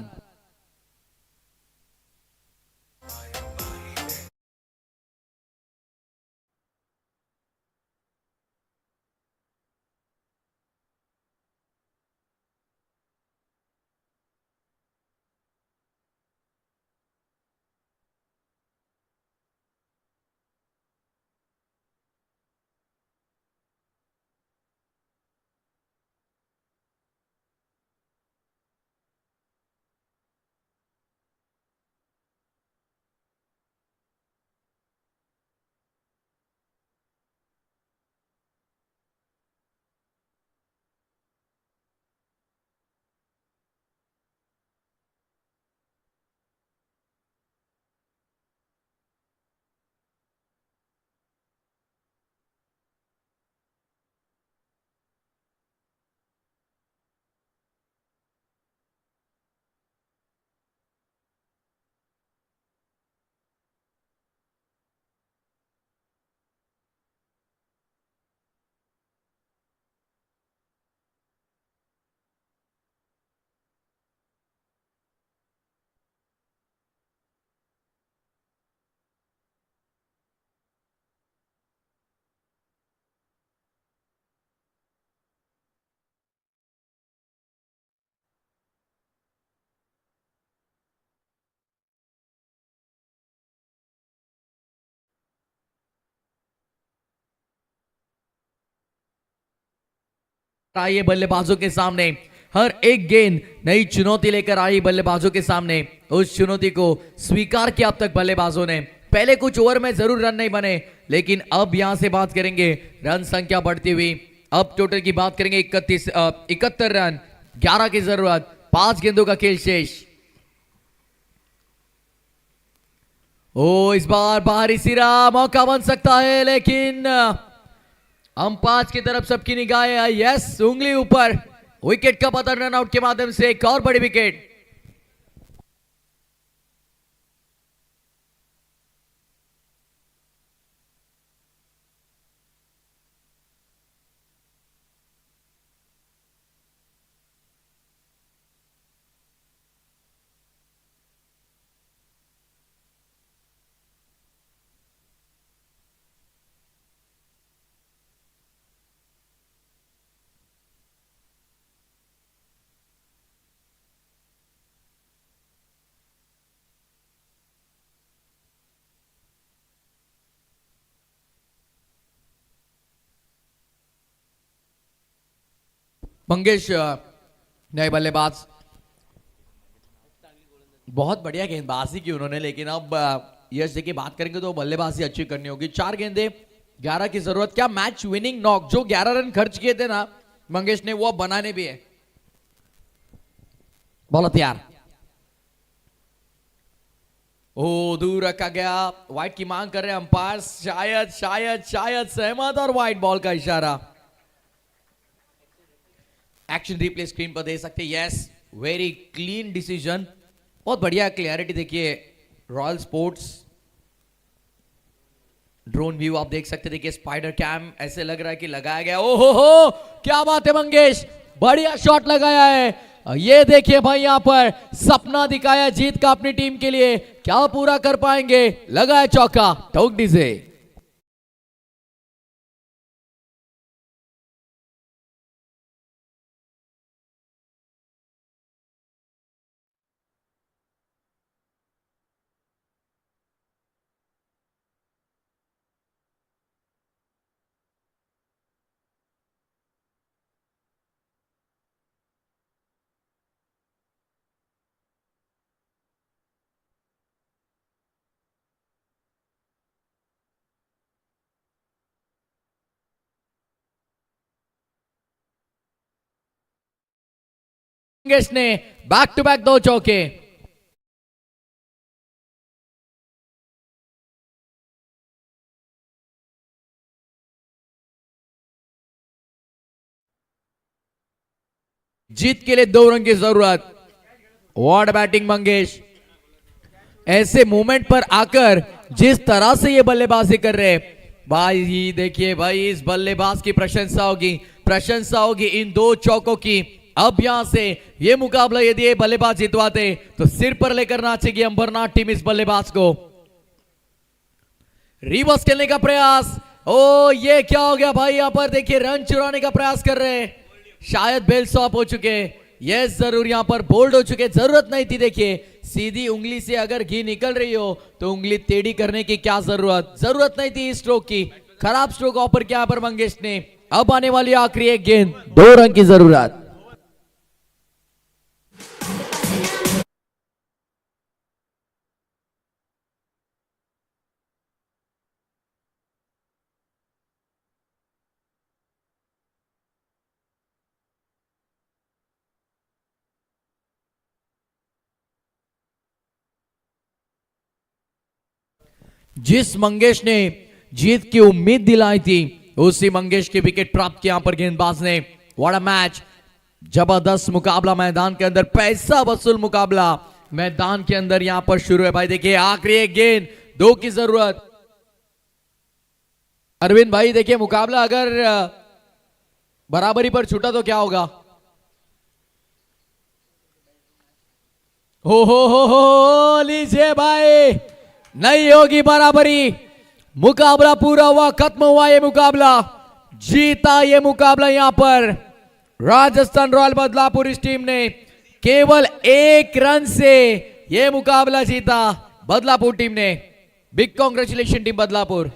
आइए बल्लेबाजों के सामने हर एक गेंद नई चुनौती लेकर आई बल्लेबाजों के सामने। उस चुनौती को स्वीकार किया अब तक बल्लेबाजों ने। पहले कुछ ओवर में जरूर रन नहीं बने, लेकिन अब यहां से बात करेंगे रन संख्या बढ़ती हुई। अब टोटल की बात करेंगे 71 रन, 11 की जरूरत, 5 गेंदों का खेल शेष। ओ इस बार बाहरी सिरा मौका बन सकता है, लेकिन अंपायर की तरफ सबकी निगाहें आई। यस, उंगली ऊपर, विकेट का पतन रन आउट के माध्यम से एक और बड़ी विकेट। मंगेश नए बल्लेबाज, बहुत बढ़िया गेंदबाजी की उन्होंने, लेकिन अब यश देखिए बात करेंगे तो बल्लेबाजी अच्छी करनी होगी। 4 गेंदे 11 की जरूरत। क्या मैच विनिंग नॉक, जो 11 रन खर्च किए थे ना मंगेश ने, वो अब बनाने भी है। बॉल तैयार। ओ दूर रखा गया, वाइट की मांग कर रहे हैं अंपायर, शायद शायद शायद सहमत, और वाइट बॉल का इशारा। एक्शन रिप्ले स्क्रीन पर दे सकते। यस, वेरी क्लीन डिसीजन, बहुत बढ़िया क्लियरिटी। देखिए रॉयल स्पोर्ट्स ड्रोन व्यू आप देख सकते, देखिए स्पाइडर कैम, ऐसे लग रहा है कि लगाया गया। ओहो हो, क्या बात है मंगेश, बढ़िया शॉट लगाया है। ये देखिए भाई, यहां पर सपना दिखाया जीत का अपनी टीम के लिए, क्या पूरा कर पाएंगे। लगाया चौका, ठोक दीजिए। मंगेश ने बैक टू बैक 2 चौके। जीत के लिए 2 रन की जरूरत। व्हाट बैटिंग मंगेश, ऐसे मोमेंट पर आकर जिस तरह से ये बल्लेबाजी कर रहे हैं भाई, देखिए भाई इस बल्लेबाज की प्रशंसा होगी, प्रशंसा होगी इन 2 चौकों की। अब यहां से ये मुकाबला यदि ये बल्लेबाज जितवाते तो सिर पर लेकर नाचेगी अंबरनाथ टीम इस बल्लेबाज को। रिवर्स खेलने का प्रयास, ओ ये क्या हो गया भाई, यहां पर देखिए रन चुराने का प्रयास कर रहे हैं, शायद बेल स्टॉप हो चुके। यस जरूर यहां पर बोल्ड हो चुके, जरूरत नहीं थी। देखिए सीधी उंगली से अगर घी निकल रही हो तो उंगली टेढ़ी करने की क्या जरूरत, जरूरत नहीं थी इस स्ट्रोक की। खराब स्ट्रोक ऑफर किया पर मंगेश ने। अब आने वाली आखिरी एक गेंद, 2 रन की जरूरत। जिस मंगेश ने जीत की उम्मीद दिलाई थी, उसी मंगेश की विकेट प्राप्त किया पर गेंदबाज ने। व्हाट अ मैच, जबरदस्त मुकाबला मैदान के अंदर, पैसा वसूल मुकाबला मैदान के अंदर यहां पर शुरू है भाई। देखिए आखिरी एक गेंद, 2 की जरूरत। अरविंद भाई देखिए मुकाबला अगर बराबरी पर छूटा तो क्या होगा। हो लीजिए भाई, नहीं होगी बराबरी। मुकाबला पूरा हुआ, खत्म हुआ ये मुकाबला, जीता ये मुकाबला यहां पर राजस्थान रॉयल बदलापुर इस टीम ने। केवल 1 रन से ये मुकाबला जीता बदलापुर टीम ने। Big congratulation team Badlapur.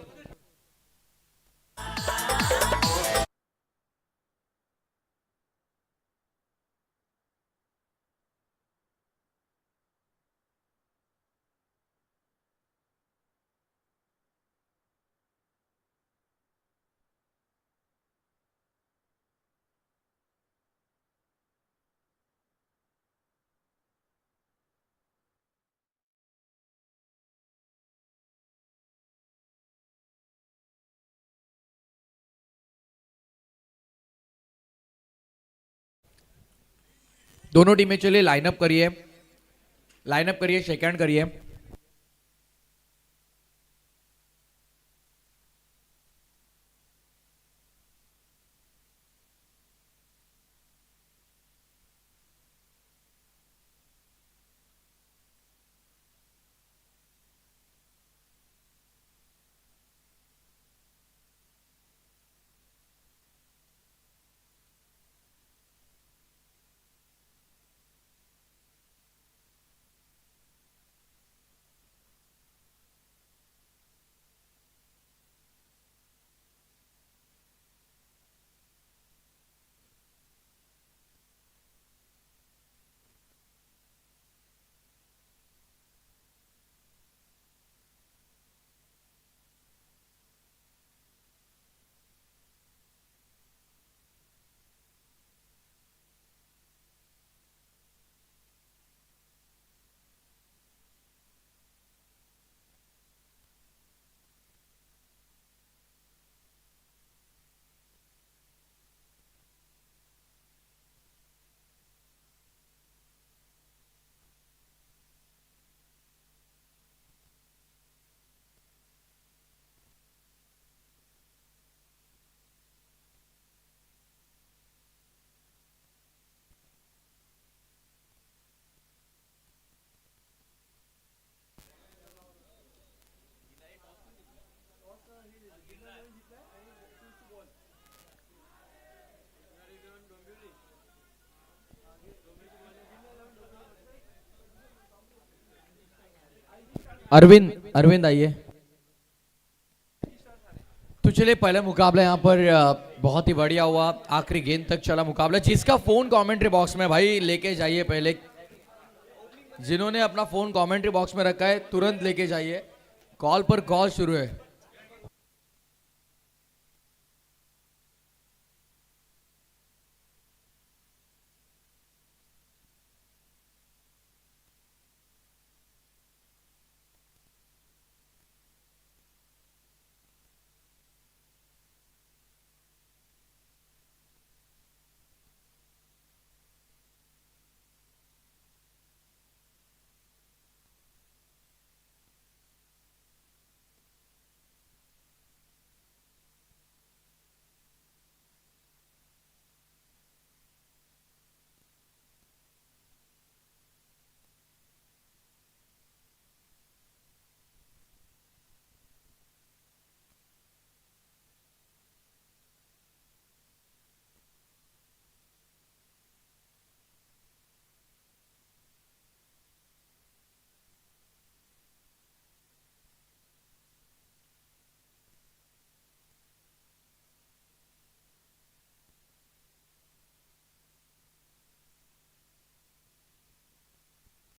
दोनों टीमें चलिए लाइनअप करिए शेक हैंड करिए। अरविंद आइए। तो चलिए पहला मुकाबला यहाँ पर बहुत ही बढ़िया हुआ, आखिरी गेंद तक चला मुकाबला। जिसका फोन कमेंट्री बॉक्स में भाई लेके जाइए, पहले जिन्होंने अपना फोन कमेंट्री बॉक्स में रखा है तुरंत लेके जाइए, कॉल पर कॉल शुरू है।